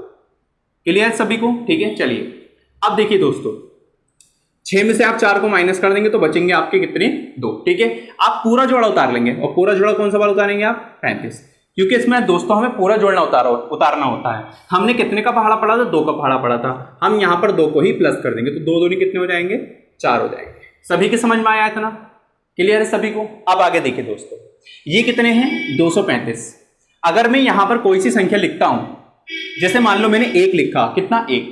क्लियर सभी को, ठीक है। चलिए अब देखिए दोस्तों, 6 में से आप 4 को माइनस कर देंगे तो बचेंगे आपके कितने, 2, ठीक है। आप पूरा जोड़ा उतार लेंगे, और पूरा जोड़ा कौन सा वाला उतारेंगे आप, 35, क्योंकि इसमें दोस्तों हमें पूरा जोड़ना उतारना होता है। हमने कितने का पहाड़ा पढ़ा था, 2 का पहाड़ा पढ़ा था, हम यहां पर 2 को ही प्लस कर देंगे तो 2 दूनी कितने हो जाएंगे, 4 हो जाएंगे। सभी के समझ में आया इतना, क्लियर है सभी को। अब आगे देखिए दोस्तों, ये कितने हैं, 235। अगर मैं यहां पर कोई सी संख्या लिखता हूं, जैसे मान लो मैंने 1 लिखा, कितना 1,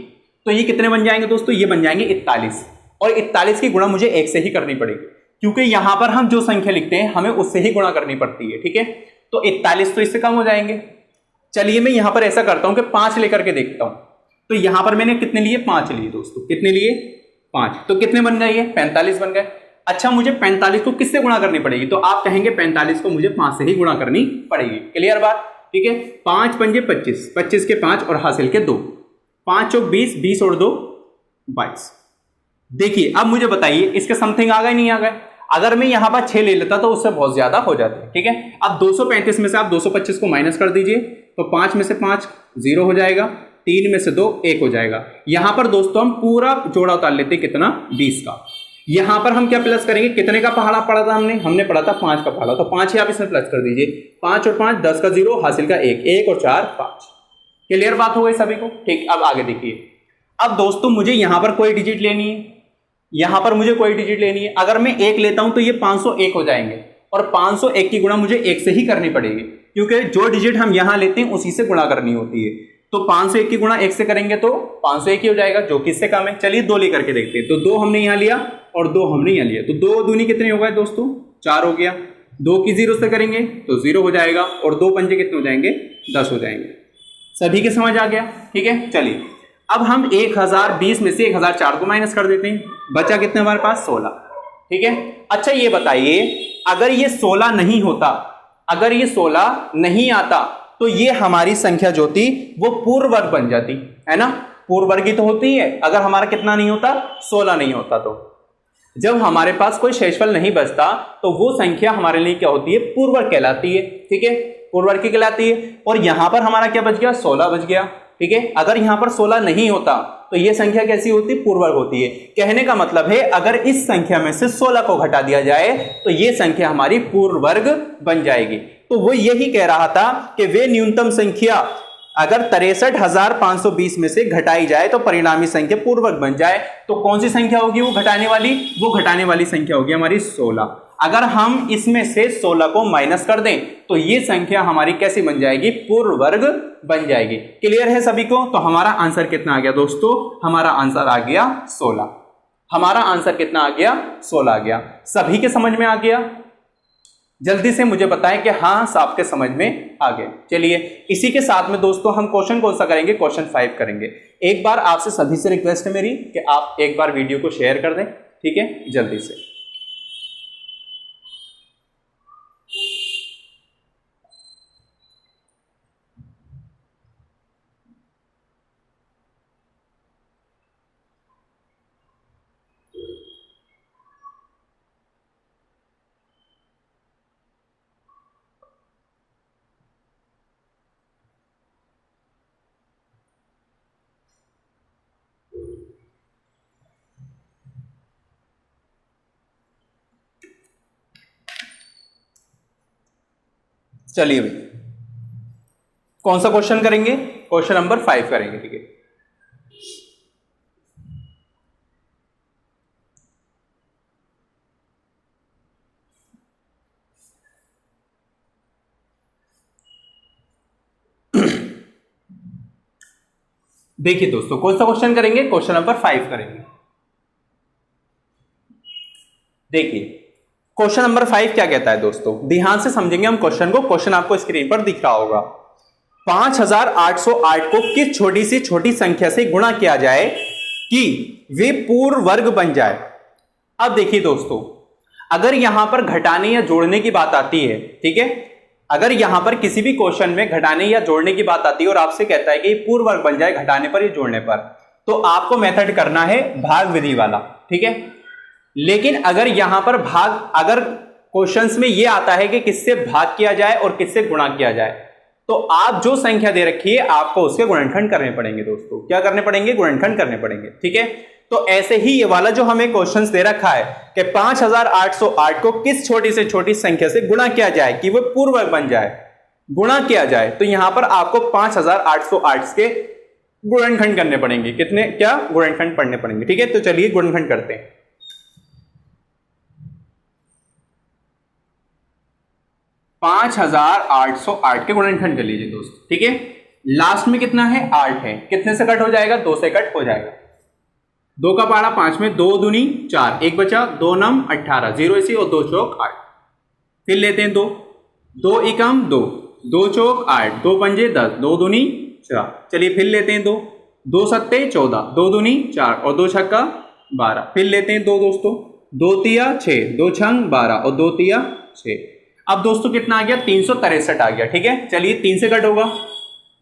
तो ये कितने बन जाएंगे दोस्तों, ये बन जाएंगे 41। और 41 की गुणा मुझे 1 से ही करनी पड़ेगी, क्योंकि यहां पर हम जो संख्या लिखते हैं हमें उससे ही गुणा करनी पड़ती है, ठीक है। तो 41 तो इससे कम हो जाएंगे। चलिए मैं यहां पर ऐसा करता हूं कि 5 लेकर के देखता हूं। तो यहां पर मैंने कितने लिए, 5 लिए दोस्तों, कितने लिए, 5, तो कितने बन गए, ये 45 बन गए। अच्छा, मुझे 45 को किससे गुणा करनी पड़ेगी, तो आप कहेंगे 45 को मुझे 5 से ही गुणा करनी पड़ेगी। क्लियर बात, ठीक है। 5 पंजे 25, 25 के 5 और हासिल के 2, 5 चौक 20, 20 और 2 22। देखिए अब मुझे बताइए इसके समथिंग आ गए नहीं आ गए। अगर मैं यहां पर 6 ले लेता तो उससे बहुत ज्यादा हो जाते, ठीक है। अब 235 में से आप 225 को माइनस कर दीजिए, तो 5 में से 5 0 हो जाएगा, 3 में से 2 1 हो जाएगा। यहां पर दोस्तों हम पूरा जोड़ा उतार लेते, कितना, 20 का। यहां पर हम क्या प्लस करेंगे, कितने का पहाड़ा पढ़ा था हमने पढ़ा था 5 का पहाड़ा, तो 5 ही आप इसमें प्लस कर दीजिए। 5 और 5 10 का 0, हासिल का 1, 1 और 4 5। क्लियर बात हो गई सभी को, ठीक। अब आगे देखिए, अब दोस्तों मुझे यहां पर कोई डिजिट लेनी है, यहां पर मुझे कोई डिजिट लेनी है। अगर मैं 1 लेता हूं तो ये 501 हो जाएंगे, और 501 की गुणा मुझे 1 से ही करनी पड़ेगी, क्योंकि जो डिजिट हम यहां लेते हैं उसी से गुणा करनी होती है। तो 501 की गुणा 1 से करेंगे तो 501 ही हो जाएगा, जो कि इससे कम है। चलिए 2 लेकर के देखते हैं। तो 2 हमने यहां लिया और 2 हमने यहां लिया, तो 2 दूनी कितने हो गए दोस्तों, 4 हो गया। 2 की 0 से करेंगे तो 0 हो जाएगा, और 2 पंजे कितने हो जाएंगे, 10 हो जाएंगे। सभी के समझ आ गया, ठीक है। चलिए अब हम 1020 में से 1004 को माइनस कर देते हैं, बचा कितने हमारे पास, 16, ठीक है। अच्छा ये बताइए, अगर ये 16 नहीं होता, अगर ये 16 नहीं आता, तो ये हमारी संख्या जो थी वो पूर्ण वर्ग बन जाती है ना, पूर्ण वर्ग ही तो होती है। अगर हमारा कितना नहीं होता, 16 नहीं होता, तो जब हमारे पास कोई शेषफल नहीं बचता तो वो संख्या हमारे लिए क्या होती है, पूर्ण वर्ग कहलाती है, ठीक है, पूर्ण वर्ग की कहलाती है। और यहां पर हमारा क्या बच गया, 16 बच गया, ठीक है। अगर यहां पर 16 नहीं होता तो ये संख्या कैसी होती? पूर्ण वर्ग होती है। कहने का मतलब है अगर इस संख्या में से 16 को घटा दिया जाए तो ये संख्या हमारी पूर्ण वर्ग बन जाएगी। तो वो यही कह रहा था कि वे न्यूनतम संख्या अगर 63,520 में से घटाई जाए तो परिणामी संख्या पूर्ण वर्ग बन जाए। तो कौन सी संख्या होगी वो घटाने वाली? वो घटाने वाली संख्या होगी हमारी 16। अगर हम इसमें से 16 को माइनस कर दें तो ये संख्या हमारी कैसी बन जाएगी? पूर्ण वर्ग बन जाएगी। क्लियर है सभी को? तो हमारा आंसर कितना आ गया दोस्तों? हमारा आंसर आ गया 16। हमारा आंसर कितना आ गया? 16 आ गया। सभी के समझ में आ गया? जल्दी से मुझे बताएं कि हाँ सबके समझ में आ गया। चलिए इसी के साथ में दोस्तों हम क्वेश्चन कौन सा करेंगे? क्वेश्चन 5 करेंगे। एक बार आपसे सभी से रिक्वेस्ट है मेरी कि आप एक बार वीडियो को शेयर कर दें, ठीक है, जल्दी से। चलिए भाई कौन सा क्वेश्चन करेंगे? क्वेश्चन नंबर 5 करेंगे, ठीक है। देखिए दोस्तों कौन सा क्वेश्चन करेंगे? क्वेश्चन नंबर 5 करेंगे। देखिए क्वेश्चन नंबर 5 क्या कहता है दोस्तों, ध्यान से समझेंगे हम क्वेश्चन को। क्वेश्चन आपको स्क्रीन पर दिख रहा होगा। 5808 को किस छोटी सी छोटी संख्या से गुणा किया जाए कि वे पूर्ण वर्ग बन जाए? अब देखिए दोस्तों अगर यहां पर घटाने या जोड़ने की बात आती है, ठीक है, अगर यहां पर किसी भी क्वेश्चन में घटाने या जोड़ने की बात आती है और आपसे कहता है कि पूर्ण वर्ग बन जाए घटाने पर या जोड़ने पर, तो आपको मेथड करना है भाग विधि वाला, ठीक है। लेकिन अगर यहां पर अगर क्वेश्चंस में यह आता है कि किससे भाग किया जाए और किससे गुणा किया जाए, तो आप जो संख्या दे रखी है आपको उसके गुणनखंड करने पड़ेंगे दोस्तों। क्या करने पड़ेंगे? गुणनखंड करने पड़ेंगे, ठीक है। तो ऐसे ही ये वाला जो हमें क्वेश्चंस दे रखा है कि 5808 को किस छोटी से छोटी संख्या से गुणा किया जाए कि वो पूर्ण वर्ग बन जाए, गुणा किया जाए, तो यहां पर आपको 5808 के गुणनखंड करने पड़ेंगे। कितने? क्या गुणनखंड पढ़ने पड़ेंगे, ठीक है। तो चलिए गुणनखंड करते हैं। 5808 के गुणनखंड कर लीजिए दोस्त, ठीक है। लास्ट में कितना है? 8 है। कितने से कट हो जाएगा? 2 से कट हो जाएगा। 2 का पारा 5 में 2 दूनी 4, 1 बचा, 2 नम 18, 0 इसी और 2 चौक 8। फिर लेते हैं 2, 2 एकम 2, 2 चौक 8, 2 पंजे 10, 2 दूनी 4। चलिए फिर लेते हैं 2, 2 सत्ते 14, 2 दूनी 4 और 2 छक्का 12। फिर लेते हैं 2 दोस्तों, 2 तिया 6, 2 छंग 12 और 2 तिया 6। अब दोस्तों कितना आ गया? 363 आ गया, ठीक है। चलिए 3 से कट होगा,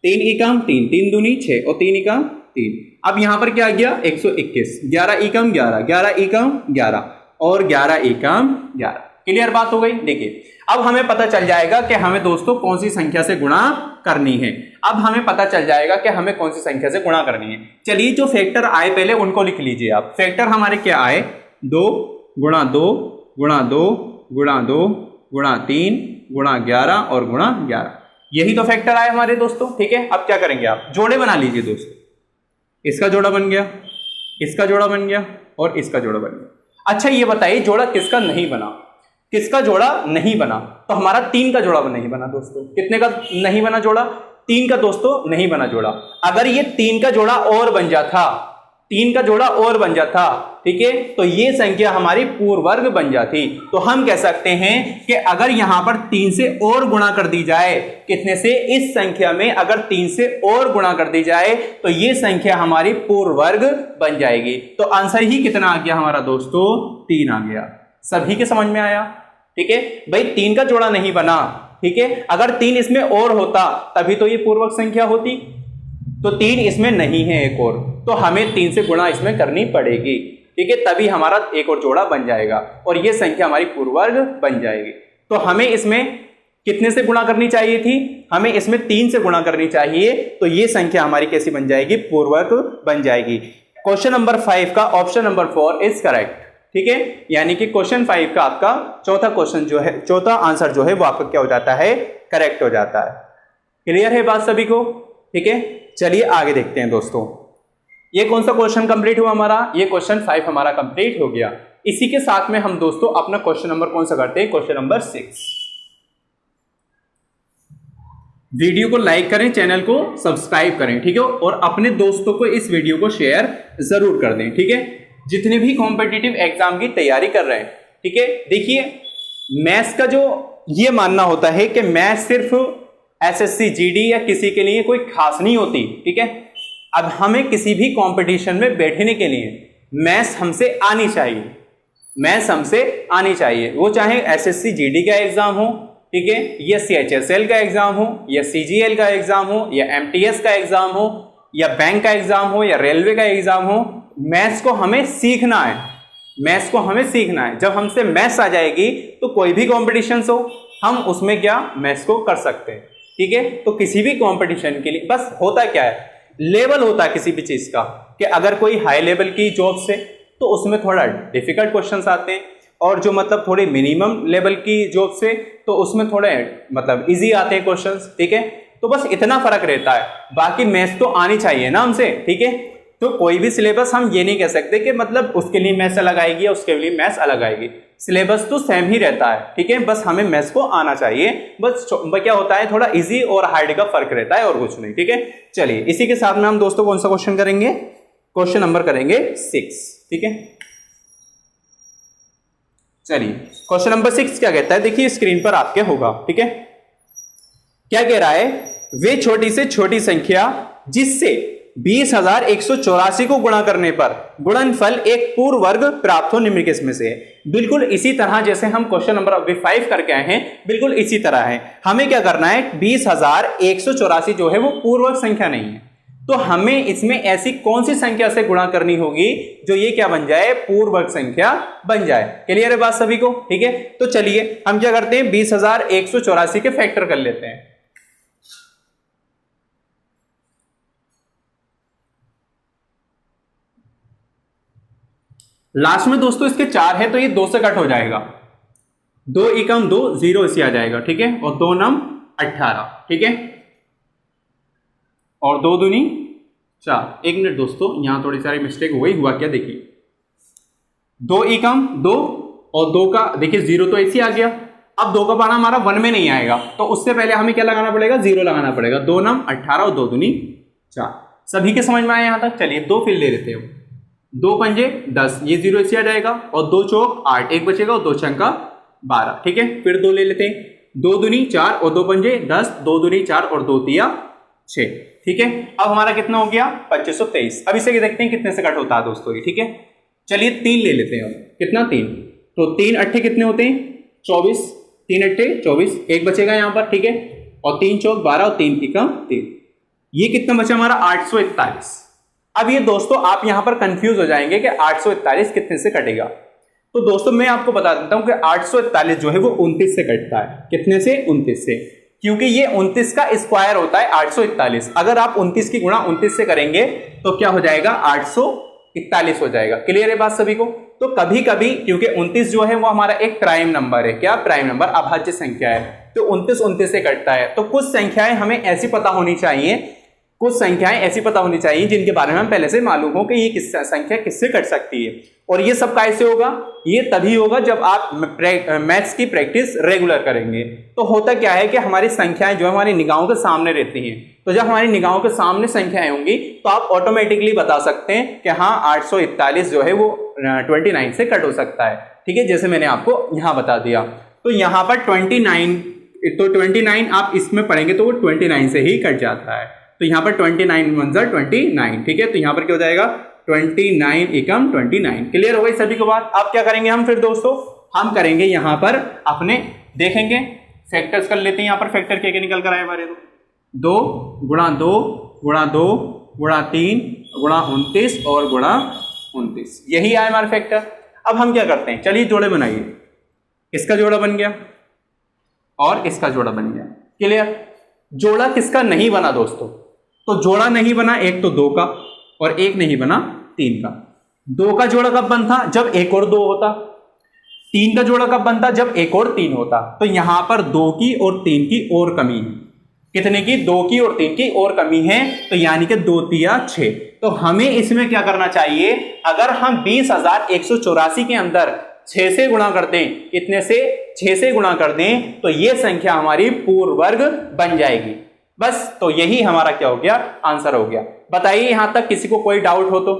3 एकम 3, 3 दूनी 6 और 3 एकम 3। अब यहां पर क्या आ गया? 121, 11 एकम 11, 11 एकम 11 और 11 एकम 11। क्लियर बात हो गई? देखिए अब हमें पता चल जाएगा कि हमें दोस्तों कौन सी संख्या से गुणा करनी है। अब हमें पता चल जाएगा कि हमें कौन सी संख्या से गुणा करनी है। चलिए जो फैक्टर आए पहले उनको लिख लीजिए आप। फैक्टर हमारे क्या आए? 2 गुणा 2 गुणा 2 गुणा 2 गुणा 3 गुणा 11 और गुणा 11, यही तो फैक्टर आए हमारे दोस्तों, ठीक है। अब क्या करेंगे आप? जोड़े बना लीजिए दोस्तों। इसका जोड़ा बन गया, इसका जोड़ा बन गया और इसका जोड़ा बन गया। अच्छा ये बताइए जोड़ा किसका नहीं बना? किसका जोड़ा नहीं बना? तो हमारा 3 का जोड़ा नहीं बना दोस्तों। कितने का नहीं बना जोड़ा? 3 का दोस्तों नहीं बना जोड़ा। अगर ये 3 का जोड़ा और बन जाता, 3 का जोड़ा और बन जाता, ठीक है, तो ये संख्या हमारी पूर्ण वर्ग बन जाती। तो हम कह सकते हैं कि अगर यहां पर 3 से और गुणा कर दी जाए, कितने से? इस संख्या में अगर 3 से और गुणा कर दी जाए तो ये संख्या हमारी पूर्ण वर्ग बन जाएगी। तो आंसर ही कितना आ गया हमारा दोस्तों? 3 आ गया। सभी के समझ में आया? ठीक है भाई, 3 का जोड़ा नहीं बना, ठीक है। अगर 3 इसमें और होता तभी तो ये पूर्वक संख्या होती, तो 3 इसमें नहीं है एक और, तो हमें 3 से गुणा इसमें करनी पड़ेगी, ठीक है, तभी हमारा एक और जोड़ा बन जाएगा और ये संख्या हमारी पूर्ण वर्ग बन जाएगी। तो हमें इसमें कितने से गुणा करनी चाहिए थी, हमें इसमें 3 से गुणा करनी चाहिए, तो ये संख्या हमारी कैसी बन जाएगी, पूर्वक बन जाएगी। क्वेश्चन नंबर 5 का ऑप्शन नंबर 4 इज करेक्ट। ठीक है, यानी कि क्वेश्चन 5 का आपका चौथा क्वेश्चन जो है, चौथा आंसर जो है वो आपका क्या हो जाता है, करेक्ट हो जाता है। क्लियर है बात सभी को? ठीक है, चलिए आगे देखते हैं दोस्तों। ये कौन सा क्वेश्चन कंप्लीट हुआ हमारा, ये क्वेश्चन 5 हमारा कंप्लीट हो गया। इसी के साथ में हम दोस्तों अपना क्वेश्चन नंबर कौन सा करते हैं, क्वेश्चन नंबर 6। वीडियो को लाइक करें, चैनल को सब्सक्राइब करें, ठीक है, और अपने दोस्तों को इस वीडियो को शेयर जरूर कर दें। ठीक है, जितने भी कॉम्पिटिटिव एग्जाम की तैयारी कर रहे हैं, ठीक है, देखिए मैथ्स का जो ये मानना होता है कि मैथ्स सिर्फ एसएससी जीडी या किसी के लिए कोई खास नहीं होती। ठीक है, अब हमें किसी भी कंपटीशन में बैठने के लिए मैथ्स हमसे आनी चाहिए, मैथ्स हमसे आनी चाहिए, वो चाहे एसएससी जीडी का एग्जाम हो, ठीक है, या सीएचएसएल का एग्जाम हो, या सीजीएल का एग्जाम हो, या एमटीएस का एग्जाम हो, या बैंक का एग्जाम हो, या रेलवे का एग्जाम हो, मैथ्स को हमें सीखना है, मैथ्स को हमें सीखना है। जब हमसे मैथ्स आ जाएगी तो कोई भी कॉम्पिटिशन हो हम उसमें क्या मैथ्स को कर सकते हैं। ठीक है, तो किसी भी कॉम्पिटिशन के लिए बस होता क्या है, लेवल होता है किसी भी चीज का, कि अगर कोई हाई लेवल की जॉब से तो उसमें थोड़ा डिफिकल्ट क्वेश्चंस आते हैं, और जो मतलब थोड़ी मिनिमम लेवल की जॉब से तो उसमें थोड़े मतलब इजी आते हैं क्वेश्चंस। ठीक है, तो बस इतना फर्क रहता है, बाकी मैथ्स तो आनी चाहिए ना हमसे। ठीक है, तो कोई भी सिलेबस हम ये नहीं कह सकते कि मतलब उसके लिए मैथ्स अलग आएगी या उसके लिए मैथ्स अलग आएगी, सिलेबस तो सेम ही रहता है। ठीक है, बस हमें मैथ्स को आना चाहिए, बस क्या होता है थोड़ा इजी और हार्ड का फर्क रहता है और कुछ नहीं। ठीक है, चलिए इसी के साथ में हम दोस्तों कौन सा क्वेश्चन करेंगे, क्वेश्चन नंबर करेंगे 6। ठीक है, चलिए क्वेश्चन नंबर 6 क्या कहता है, देखिए स्क्रीन पर आपके होगा। ठीक है, क्या कह रहा है, वे छोटी से छोटी संख्या जिससे 20,184 को गुणा करने पर गुणनफल एक पूर्ण वर्ग प्राप्त हो निम्न किस्म से है। बिल्कुल इसी तरह जैसे हम क्वेश्चन नंबर अभी 5 करके आए हैं, बिल्कुल इसी तरह है। हमें क्या करना है, 20,184 जो है वो पूर्ण वर्ग संख्या नहीं है, तो हमें इसमें ऐसी कौन सी संख्या से गुणा करनी होगी जो ये क्या बन जाए, पूर्ण वर्ग संख्या बन जाए। क्लियर है बात सभी को? ठीक है, तो चलिए हम क्या करते हैं, 20,184 के फैक्टर कर लेते हैं। लास्ट में दोस्तों इसके 4 है तो ये 2 से कट हो जाएगा, 2 एकम 2 0 इसी आ जाएगा। ठीक है, और 2 नम 18। ठीक है, और 2 दूनी 4। एक मिनट दोस्तों, यहां थोड़ी सारी मिस्टेक हो गई, हुआ क्या देखिए, 2 एकम 2 और 2 का देखिए 0 तो ऐसे आ गया। अब 2 का पाना हमारा 1 में नहीं आएगा, तो उससे पहले हमें क्या लगाना पड़ेगा, 0 लगाना पड़ेगा। 2 नम 18 और 2 दूनी 4। सभी के समझ में आया यहां तक? चलिए 2 फिर ले लेते हो, 2 पंजे 10, ये 0 इसे आ जाएगा, और 2 चौक 8, एक बचेगा, और 2 छंका 12। ठीक है, फिर 2 ले लेते हैं, 2 दूनी 4 और 2 पंजे 10, 2 दूनी 4 और 2 तिया 6। ठीक है, अब हमारा कितना हो गया, 2523। अब इसे देखते हैं कितने से कट होता है दोस्तों ये। ठीक है, चलिए 3 ले लेते हैं, कितना 3, तो 3 अट्ठे कितने होते हैं, 24, 3 अट्ठे 24, एक बचेगा यहाँ पर। ठीक है, और 3 चौक 12 और 3 तिका 3, ये कितना बचा हमारा 841। अब ये दोस्तों आप यहां पर कंफ्यूज हो जाएंगे कि 841 कितने से कटेगा, तो दोस्तों मैं आपको बता देता हूं कि 841 जो है वो 29 से कटता है। कितने से, 29 से, क्योंकि ये 29 का स्क्वायर होता है 841। अगर आप 29 की गुणा 29 से करेंगे तो क्या हो जाएगा, 841 हो जाएगा। क्लियर है बात सभी को? तो कभी कभी क्योंकि 29 जो है वो हमारा एक प्राइम नंबर है, क्या प्राइम नंबर, अभाज्य संख्या है, तो 29 से कटता है। तो कुछ संख्याएं हमें ऐसी पता होनी चाहिए, कुछ संख्याएं ऐसी पता होनी चाहिए जिनके बारे में हम पहले से मालूम हो कि ये किस संख्या किससे कट सकती है। और ये सब कैसे होगा, ये तभी होगा जब आप मैथ्स की प्रैक्टिस रेगुलर करेंगे। तो होता क्या है कि हमारी संख्याएं जो हमारी निगाहों के सामने रहती हैं, तो जब हमारी निगाहों के सामने संख्याएं होंगी तो आप ऑटोमेटिकली बता सकते हैं कि हाँ 841 जो है वो 29 से कट हो सकता है। ठीक है, जैसे मैंने आपको यहाँ बता दिया। तो यहाँ पर 29, तो 29 आप इसमें पढ़ेंगे तो वो 29 से ही कट जाता है। तो यहाँ पर 29 मंजर 29। ठीक है, तो यहाँ पर क्या हो जाएगा, 29 एकम 29। क्लियर हो गई सभी को बात? अब क्या करेंगे हम फिर दोस्तों, हम करेंगे यहाँ पर अपने देखेंगे फैक्टर्स कर लेते हैं। यहाँ पर फैक्टर क्या क्या निकल कर आए हमारे, 2 गुणा 2 गुणा 2 गुणा 3 गुणा 29 और गुणा 29, यही आए हमारे फैक्टर। अब हम क्या करते हैं, चलिए जोड़े बनाइए। इसका जोड़ा बन गया, और इसका जोड़ा बन गया। क्लियर? जोड़ा किसका नहीं बना दोस्तों? तो जोड़ा नहीं बना एक तो 2 का और एक नहीं बना 3 का। 2 का जोड़ा कब बनता? जब एक और 2 होता। 3 का जोड़ा कब बनता? जब एक और 3 होता। तो यहां पर 2 की और 3 की और कमी है। कितने की? 2 की और 3 की और कमी है, तो यानी कि 2 तिया 6। तो हमें इसमें क्या करना चाहिए? अगर हम 20,184 के अंदर 6 से गुणा कर दें, कितने से? 6 से गुणा कर दें, तो यह संख्या हमारी पूर्ण वर्ग बन जाएगी। बस, तो यही हमारा क्या हो गया? आंसर हो गया। बताइए यहां तक किसी को कोई डाउट हो तो?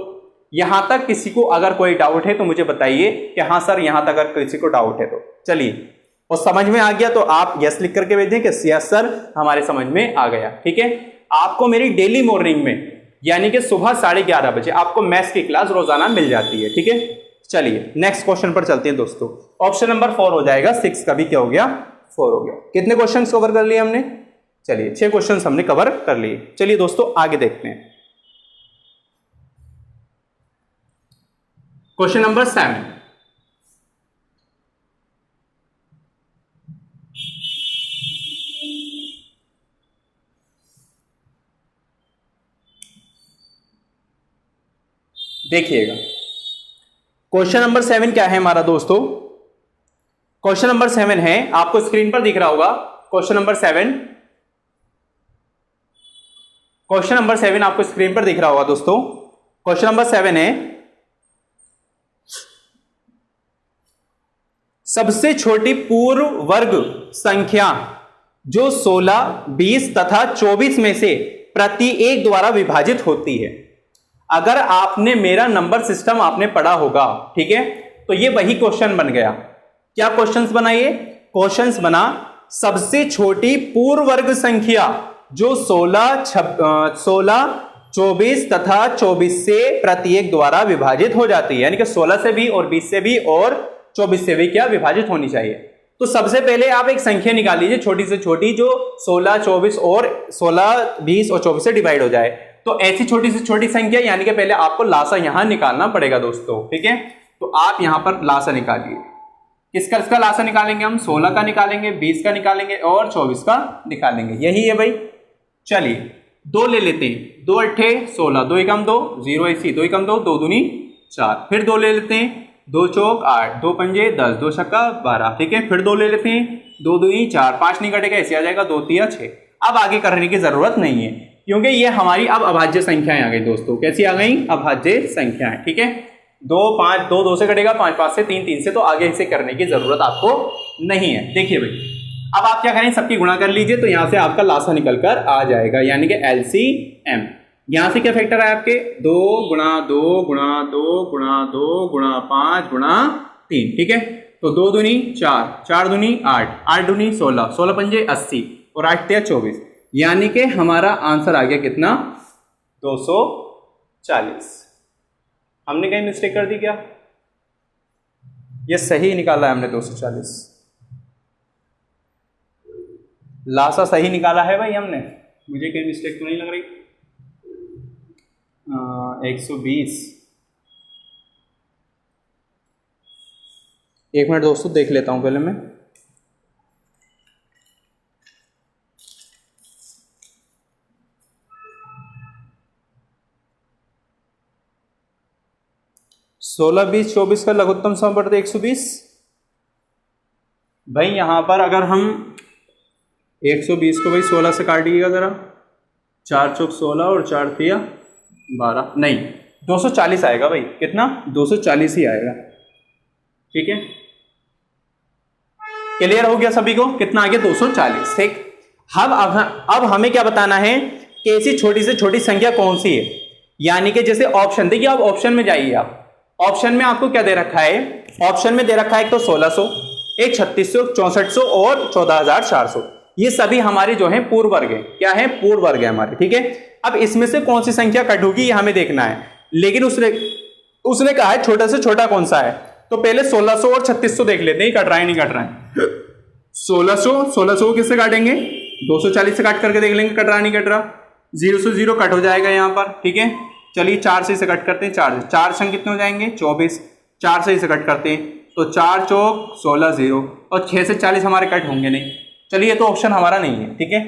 यहां तक किसी को अगर कोई डाउट है तो मुझे बताइए कि हाँ सर यहां तक अगर किसी को डाउट है तो। चलिए, और समझ में आ गया तो आप यस लिख करके भेज दें कि यस सर हमारे समझ में आ गया। ठीक है? आपको मेरी डेली मॉर्निंग में यानी कि सुबह 11:30 बजे आपको मैथ्स की क्लास रोजाना मिल जाती है। ठीक है? चलिए नेक्स्ट क्वेश्चन पर चलते हैं दोस्तों। ऑप्शन नंबर 4 हो जाएगा, 6 का भी क्या हो गया? 4 हो गया। कितने क्वेश्चन कवर कर लिए हमने? चलिए 6 क्वेश्चन हमने कवर कर लिए। चलिए दोस्तों आगे देखते हैं। क्वेश्चन नंबर 7, देखिएगा। क्वेश्चन नंबर 7 क्या है हमारा दोस्तों? क्वेश्चन नंबर 7 है, आपको स्क्रीन पर दिख रहा होगा क्वेश्चन नंबर 7। क्वेश्चन नंबर 7 आपको स्क्रीन पर दिख रहा होगा दोस्तों। क्वेश्चन नंबर 7 है, सबसे छोटी पूर्ण वर्ग संख्या जो 16, 20 तथा 24 में से प्रति एक द्वारा विभाजित होती है। अगर आपने मेरा नंबर सिस्टम आपने पढ़ा होगा, ठीक है, तो ये वही क्वेश्चन बन गया। क्या क्वेश्चंस बनाइए? क्वेश्चंस बना सबसे छोटी पूर्ण वर्ग संख्या जो 16, 24 तथा 24 से प्रत्येक द्वारा विभाजित हो जाती है, यानी कि 16 से भी और 20 से भी और 24 से भी क्या विभाजित होनी चाहिए। तो सबसे पहले आप एक संख्या निकाल लीजिए छोटी से छोटी जो 16, 24 और 16, 20 और 24 से डिवाइड हो जाए। तो ऐसी छोटी से छोटी संख्या यानी कि पहले आपको लासा यहां निकालना पड़ेगा दोस्तों। ठीक है? तो आप यहां पर लासा निकालिए। किसका लासा निकालेंगे हम? 16 का निकालेंगे, 20 का निकालेंगे और 24 का निकालेंगे। यही है भाई। चलिए 2 ले लेते हैं। 2 अट्ठे 16, 2 एकम 2, 0 ऐसी 2 एकम 2, 2 दूनी 4। फिर 2 ले लेते हैं, 2 चौक 8, 2 पंजे 10, 2 छक्का 12। ठीक है? फिर 2 ले लेते हैं, 2 दूनी 4, 5 नहीं कटेगा, ऐसे आ जाएगा 2 तिया 6। अब आगे करने की जरूरत नहीं है क्योंकि ये हमारी अब अभाज्य संख्याएं आ गई दोस्तों। कैसी आ गई? अभाज्य संख्याएं। ठीक है? 2, 5, 2, 2 से कटेगा, 5, 5 से, 3, 3 से, तो आगे इसे करने की जरूरत आपको नहीं है। देखिए भाई, अब आप क्या करें? सबकी गुणा कर लीजिए, तो यहां से आपका लासा निकल कर आ जाएगा, यानी कि LCM। यहां से क्या फैक्टर है आपके? 2 गुणा 2 गुणा 2 गुणा 2 गुणा 5 गुणा 3। ठीक है? तो 2 दूनी 4, 4 दूनी 8, 8 दूनी 16, 16 पंजे 80 और 8 तिया 24, यानी कि हमारा आंसर आ गया कितना? 240। हमने कहीं मिस्टेक कर दी क्या? ये सही निकाला है हमने 240। लासा सही निकाला है भाई हमने, मुझे कहीं मिस्टेक तो नहीं लग रही। 120। एक मिनट दोस्तों देख लेता हूं पहले मैं। सोलह 20 24 का लघुत्तम समवर्त 120। भाई यहां पर अगर हम 120 को भाई 16 से काटिएगा जरा, 4 चौक 16 और 4 तिया 12, नहीं 240 आएगा भाई। कितना? 240 ही आएगा। ठीक है? क्लियर हो गया सभी को? कितना आ गया? 240। ठीक। अब हमें क्या बताना है कि ऐसी छोटी से छोटी संख्या कौन सी है, यानी कि जैसे ऑप्शन देखिए, आप ऑप्शन में जाइए। आप ऑप्शन में आपको क्या दे रखा है? ऑप्शन में दे रखा है एक तो 1600, एक 3600, 6400 और 14400। ये सभी हमारे जो है पूर्ण वर्ग है। क्या है? पूर्ण वर्ग है हमारे। ठीक है? अब इसमें से कौन सी संख्या कट होगी ये हमें देखना है, लेकिन उसने कहा है छोटा से छोटा कौन सा है। तो पहले 1600 और 3600 देख लेते हैं, कट रहा है नहीं कट रहा है। 1600 किससे काटेंगे? 240 से काट करके देख लेंगे कट रहा नहीं कट रहा। 0 से 0 कट हो जाएगा यहाँ पर। ठीक है? चलिए 4 से इसे कट करते हैं। 4 संग कितने हो जाएंगे? 24। 4 से इसे कट करते हैं तो 4 चौक 16 0 और 6 से 40 हमारे कट होंगे नहीं, चलिए ये तो ऑप्शन हमारा नहीं है, ठीक है।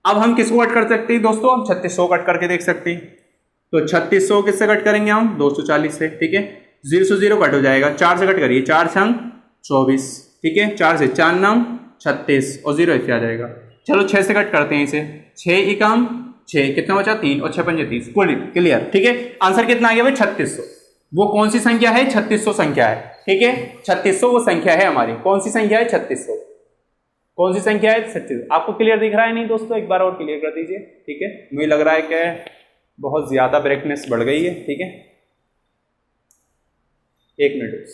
अब हम किसको कट कर सकते हैं दोस्तों, हम 3600 कट करके देख सकते हैं। तो 3600 किससे कट करेंगे हम, 240 से, ठीक है। 0 से 0 कट हो जाएगा, 4 से कट करिए, 4 छंग 24, ठीक है। 4 से 4 नाम 36 और 0 इससे आ जाएगा। चलो 6 से कट करते हैं इसे, 6 एकम 6, कितना बचा 3 और 6 पंजे 30, क्लियर, ठीक है। आंसर कितना आ गया भाई 3600। वो कौन सी संख्या है, 3600 संख्या है, ठीक है। 3600 वो संख्या है हमारी, कौन सी संख्या है 3600, कौन सी संख्या है 3600। आपको क्लियर दिख रहा है नहीं दोस्तों, एक बार और क्लियर कर दीजिए, ठीक है। मुझे लग रहा है कि बहुत ज्यादा ब्राइटनेस बढ़ गई है, ठीक है। एक मिनट,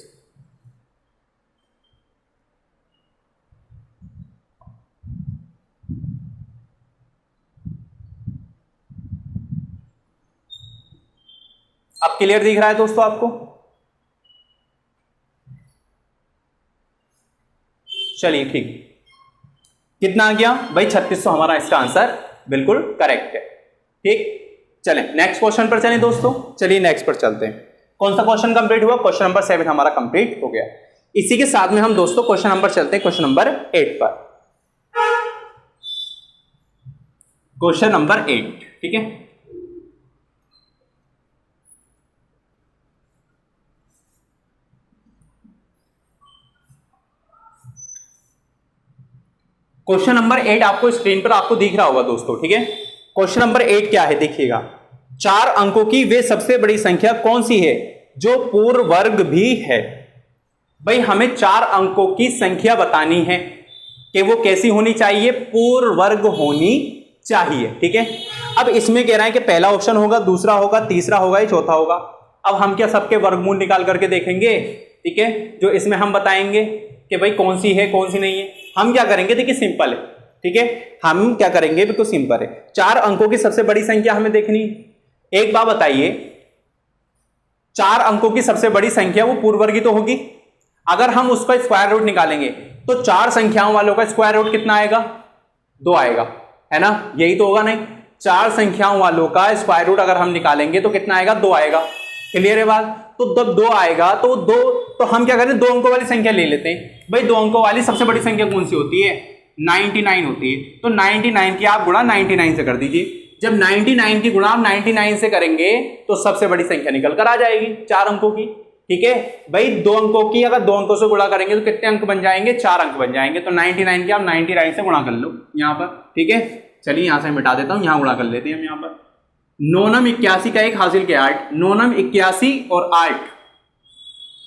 अब क्लियर दिख रहा है दोस्तों आपको। चलिए ठीक, कितना आ गया भाई 3600, हमारा इसका आंसर बिल्कुल करेक्ट है, ठीक। चलें नेक्स्ट क्वेश्चन पर चलें दोस्तों, चलिए नेक्स्ट पर चलते हैं। कौन सा क्वेश्चन कंप्लीट हुआ, क्वेश्चन नंबर 7 हमारा कंप्लीट हो गया। इसी के साथ में हम दोस्तों क्वेश्चन नंबर चलते हैं क्वेश्चन नंबर 8 पर। क्वेश्चन नंबर 8, ठीक है। क्वेश्चन नंबर 8 आपको स्क्रीन पर आपको दिख रहा होगा दोस्तों, ठीक है। क्वेश्चन नंबर 8 क्या है देखिएगा, 4 अंकों की वे सबसे बड़ी संख्या कौन सी है जो पूर्ण वर्ग भी है। भाई हमें 4 अंकों की संख्या बतानी है कि वो कैसी होनी चाहिए, पूर्ण वर्ग होनी चाहिए, ठीक है। अब इसमें कह रहा है कि पहला ऑप्शन होगा, दूसरा होगा, तीसरा होगा, या चौथा होगा। अब हम क्या सबके वर्गमूल निकाल करके देखेंगे, ठीक है। जो इसमें हम बताएंगे कि भाई कौन सी है कौन सी नहीं है। हम क्या करेंगे, देखिए सिंपल है, ठीक है। हम क्या करेंगे, बिल्कुल सिंपल है। 4 अंकों की सबसे बड़ी संख्या हमें देखनी। एक बात बताइए, 4 अंकों की सबसे बड़ी संख्या वो पूर्ण वर्ग ही तो होगी। अगर हम उसका स्क्वायर रूट निकालेंगे तो 4 संख्याओं वालों का स्क्वायर रूट कितना आएगा, 2 आएगा, है ना, यही तो होगा नहीं। 4 संख्याओं वालों का स्क्वायर रूट अगर हम निकालेंगे तो कितना आएगा, 2 आएगा, क्लियर है बात। तो जब 2 आएगा तो 2, तो हम क्या करें, 2 अंकों वाली संख्या ले लेते हैं। भाई 2 अंकों वाली सबसे बड़ी संख्या कौन सी होती है, 99 होती है। तो 99 की आप गुणा 99 से कर दीजिए। जब 99 की गुणा आप 99 से करेंगे तो सबसे बड़ी संख्या निकल कर आ जाएगी 4 अंकों की, ठीक है। भाई 2 अंकों की अगर 2 अंकों से गुणा करेंगे तो कितने अंक बन जाएंगे, 4 अंक बन जाएंगे। तो 99 की आप 99 से गुणा कर लो यहां पर, ठीक है। चलिए यहां से मिटा देता हूं, यहां गुणा कर लेते हैं हम यहां पर। 9 नम 81 का 1 हासिल के 8, 9 नम 81 और 8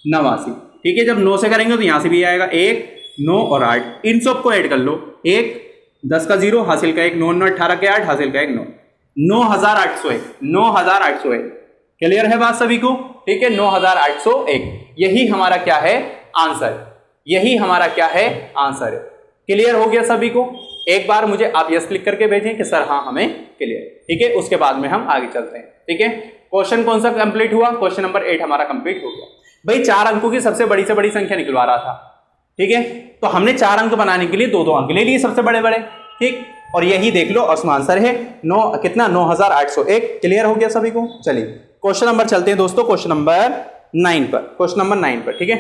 89, ठीक है। जब 9 से करेंगे तो यहां से भी आएगा 1 9 और 8, इन सब को ऐड कर लो, 1 10 का 0 हासिल का 1, 9 9 18 के 8 हासिल का 1 9, 9801, 9801, क्लियर है बात सभी को, ठीक है। 9801 यही हमारा क्या है आंसर, यही हमारा क्या है आंसर है। क्लियर हो गया सभी को। एक बार मुझे आप यस क्लिक करके भेजें कि सर हाँ हमें क्लियर, ठीक है। उसके बाद में हम आगे चलते हैं, ठीक है। क्वेश्चन कौन सा कंप्लीट हुआ, क्वेश्चन नंबर 8 हमारा कंप्लीट हो गया। भाई 4 अंकों की सबसे बड़ी से बड़ी संख्या निकलवा रहा था, ठीक है। तो हमने 4 अंक बनाने के लिए 2-2 अंक ले लिए सबसे बड़े बड़े, ठीक। और यही देख लो उसमें आंसर है 9 कितना 9801, क्लियर हो गया सभी को। चलिए क्वेश्चन नंबर चलते हैं दोस्तों, क्वेश्चन नंबर 9 पर, क्वेश्चन नंबर 9 पर, ठीक है।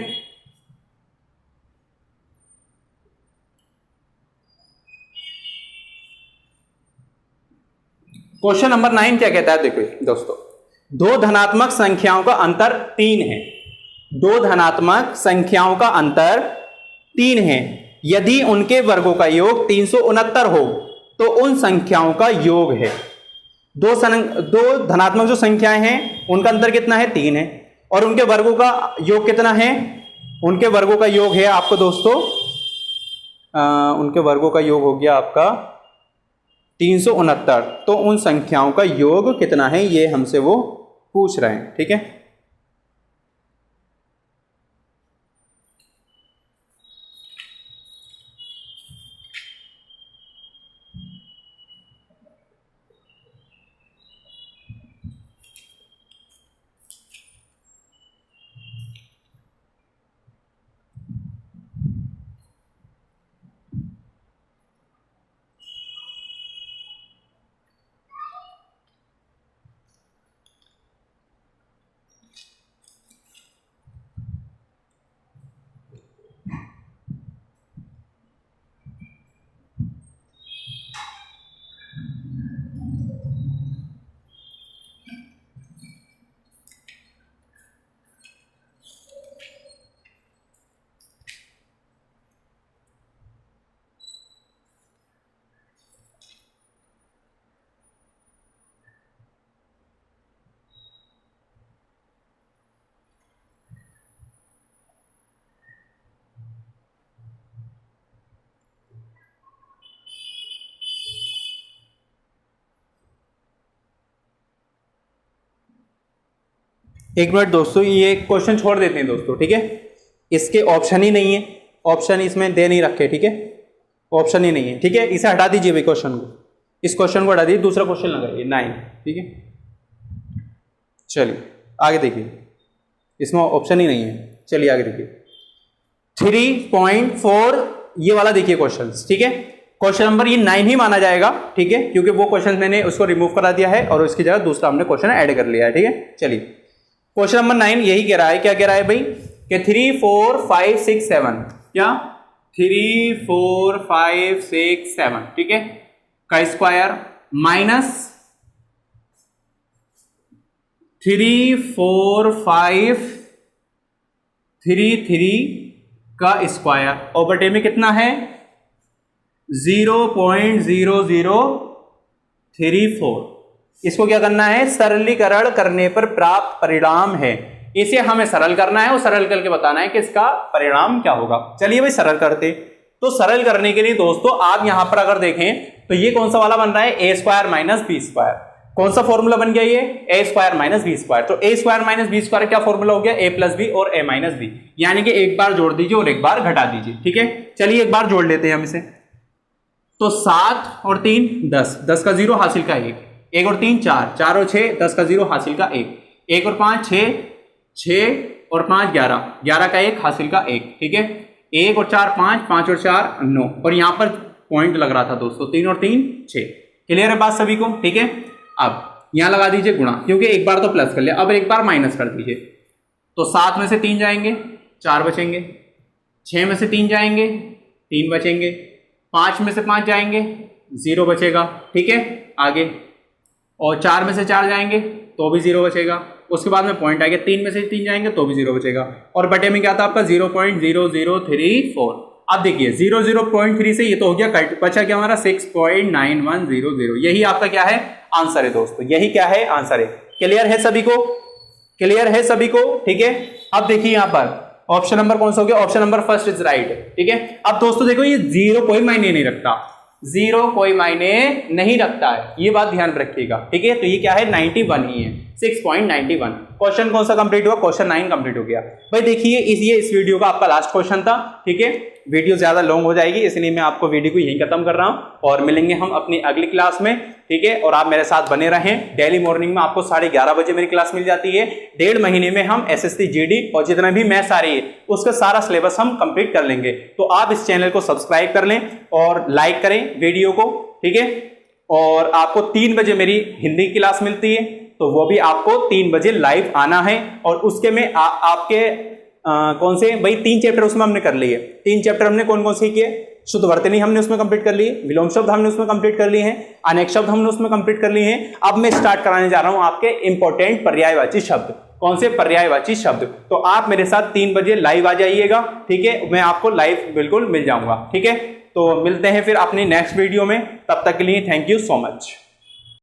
क्वेश्चन नंबर 9 क्या कहता है, देखो दोस्तों, 2 धनात्मक संख्याओं का अंतर 3 है, 2 धनात्मक संख्याओं का अंतर 3 है। यदि उनके वर्गों का योग 369 हो तो उन संख्याओं का योग है। दो धनात्मक जो संख्याएं हैं उनका अंतर कितना है, 3 है, और उनके वर्गों का योग कितना है, उनके वर्गों का योग है आपको दोस्तों, उनके वर्गों का योग हो गया आपका 369। तो उन संख्याओं का योग कितना है ये हमसे वो पूछ रहे हैं, ठीक है। एक मिनट दोस्तों, ये क्वेश्चन छोड़ देते हैं दोस्तों, ठीक है। इसके ऑप्शन ही नहीं है, ऑप्शन इसमें दे नहीं रखे, ठीक है, ऑप्शन ही नहीं है, ठीक है। इसे हटा दीजिए भाई क्वेश्चन को, इस क्वेश्चन को हटा दीजिए, दूसरा क्वेश्चन लगाइए 9, ठीक है। चलिए आगे देखिए, इसमें ऑप्शन ही नहीं है। चलिए आगे देखिए 3.4 ये वाला देखिए क्वेश्चन, ठीक है। क्वेश्चन नंबर ये 9 ही माना जाएगा, ठीक है, क्योंकि वो क्वेश्चन मैंने उसको रिमूव करा दिया है और उसकी जगह दूसरा हमने क्वेश्चन ऐड कर लिया है, ठीक है। चलिए क्वेश्चन नंबर 9 यही कह रहा है, क्या कह रहा है भाई कि 3 4 5 6 7, क्या 3 4 5 6 7, ठीक है, का स्क्वायर माइनस 3 4 5 3 3 का स्क्वायर और बटे में कितना है 0.0034। इसको क्या करना है, सरलीकरण करने पर प्राप्त परिणाम है, इसे हमें सरल करना है और सरल करके बताना है कि इसका परिणाम क्या होगा। चलिए भाई सरल करते। तो सरल करने के लिए दोस्तों आप यहां पर अगर देखें तो ये कौन सा वाला बन रहा है, ए स्क्वायर माइनस बी स्क्वायर। कौन सा फॉर्मूला बन गया ये, ए स्क्वायर माइनस बी स्क्वायर। तो A square minus B square क्या फॉर्मूला हो गया, ए प्लस बी और ए माइनस बी, यानी कि एक बार जोड़ दीजिए और एक बार घटा दीजिए, ठीक है। चलिए एक बार जोड़ लेते हैं हम इसे। तो 7 और 3 10, 10 का 0 हासिल का 1, 1 और 3 4, 4 और 6 10 का 0 हासिल का 1, 1 और 5 6, 6 और 5 11, 11 का 1 हासिल का 1, ठीक है। 1 और 4 5, 5 और 4 9, और यहां पर पॉइंट लग रहा था दोस्तों, 3 और 3 6। क्लियर है बात सभी को, ठीक है। अब यहां लगा दीजिए गुणा, क्योंकि एक बार तो प्लस कर लिया, अब एक बार माइनस कर दीजिए। तो 7 में से 3 जाएंगे 4 बचेंगे, 6 में से 3 जाएंगे 3 बचेंगे, 5 में से 5 जाएंगे 0 बचेगा, ठीक है। आगे और 4 में से 4 जाएंगे तो भी 0 बचेगा, उसके बाद में पॉइंट आएगा, 3 में से 3 जाएंगे तो भी 0 बचेगा, और बटे में क्या था आपका 0.0034। अब देखिए 0.3 से ये तो हो गया कट, बचा क्या हमारा 6.9100। यही आपका क्या है आंसर है दोस्तों, यही क्या है आंसर है। क्लियर है सभी को, क्लियर है सभी को, ठीक है। अब देखिए यहां पर ऑप्शन नंबर कौन सा हो गया, option number first is right, ठीक है। अब दोस्तों देखो ये 0 कोई मायने नहीं रखता, 0 कोई मायने नहीं रखता है, ये बात ध्यान रखिएगा, ठीक है। तो ये क्या है 91 ही है, 6.91। क्वेश्चन कौन सा कंप्लीट हुआ, क्वेश्चन 9 कंप्लीट हो गया भाई। देखिए इस वीडियो का आपका लास्ट क्वेश्चन था, ठीक है। वीडियो ज्यादा लॉन्ग हो जाएगी, इसलिए मैं आपको वीडियो को यहीं खत्म कर रहा हूं और मिलेंगे हम अपनी अगली क्लास में, ठीक है। और आप मेरे साथ बने रहें, डेली मॉर्निंग में आपको 11:30 बजे मेरी क्लास मिल जाती है। 1.5 महीने में हम एसएससी जीडी और जितना भी मैथ्स आ रही है उसका सारा सिलेबस हम कंप्लीट कर लेंगे। तो आप इस चैनल को सब्सक्राइब कर लें और लाइक करें वीडियो को, ठीक है। और आपको 3 बजे मेरी हिंदी की क्लास मिलती है, तो वो भी आपको 3 बजे लाइव आना है। और उसके में आपके कौन से भाई 3 चैप्टर उसमें हमने कर लिए। 3 चैप्टर हमने कौन कौन से किए, शुद्ध वर्तनी हमने उसमें कंप्लीट कर लिए, विलोम शब्द हमने उसमें कंप्लीट कर लिए हैं, अनेक शब्द हमने उसमें कंप्लीट कर लिए हैं। अब मैं स्टार्ट कराने जा रहा हूं आपके इंपॉर्टेंट पर्यायवाची शब्द। कौन से पर्यायवाची शब्द, तो आप मेरे साथ 3 बजे लाइव आ जाइएगा, ठीक है। मैं आपको लाइव बिल्कुल मिल जाऊंगा, ठीक है। तो मिलते हैं फिर अपनी नेक्स्ट वीडियो में, तब तक के लिए थैंक यू सो मच।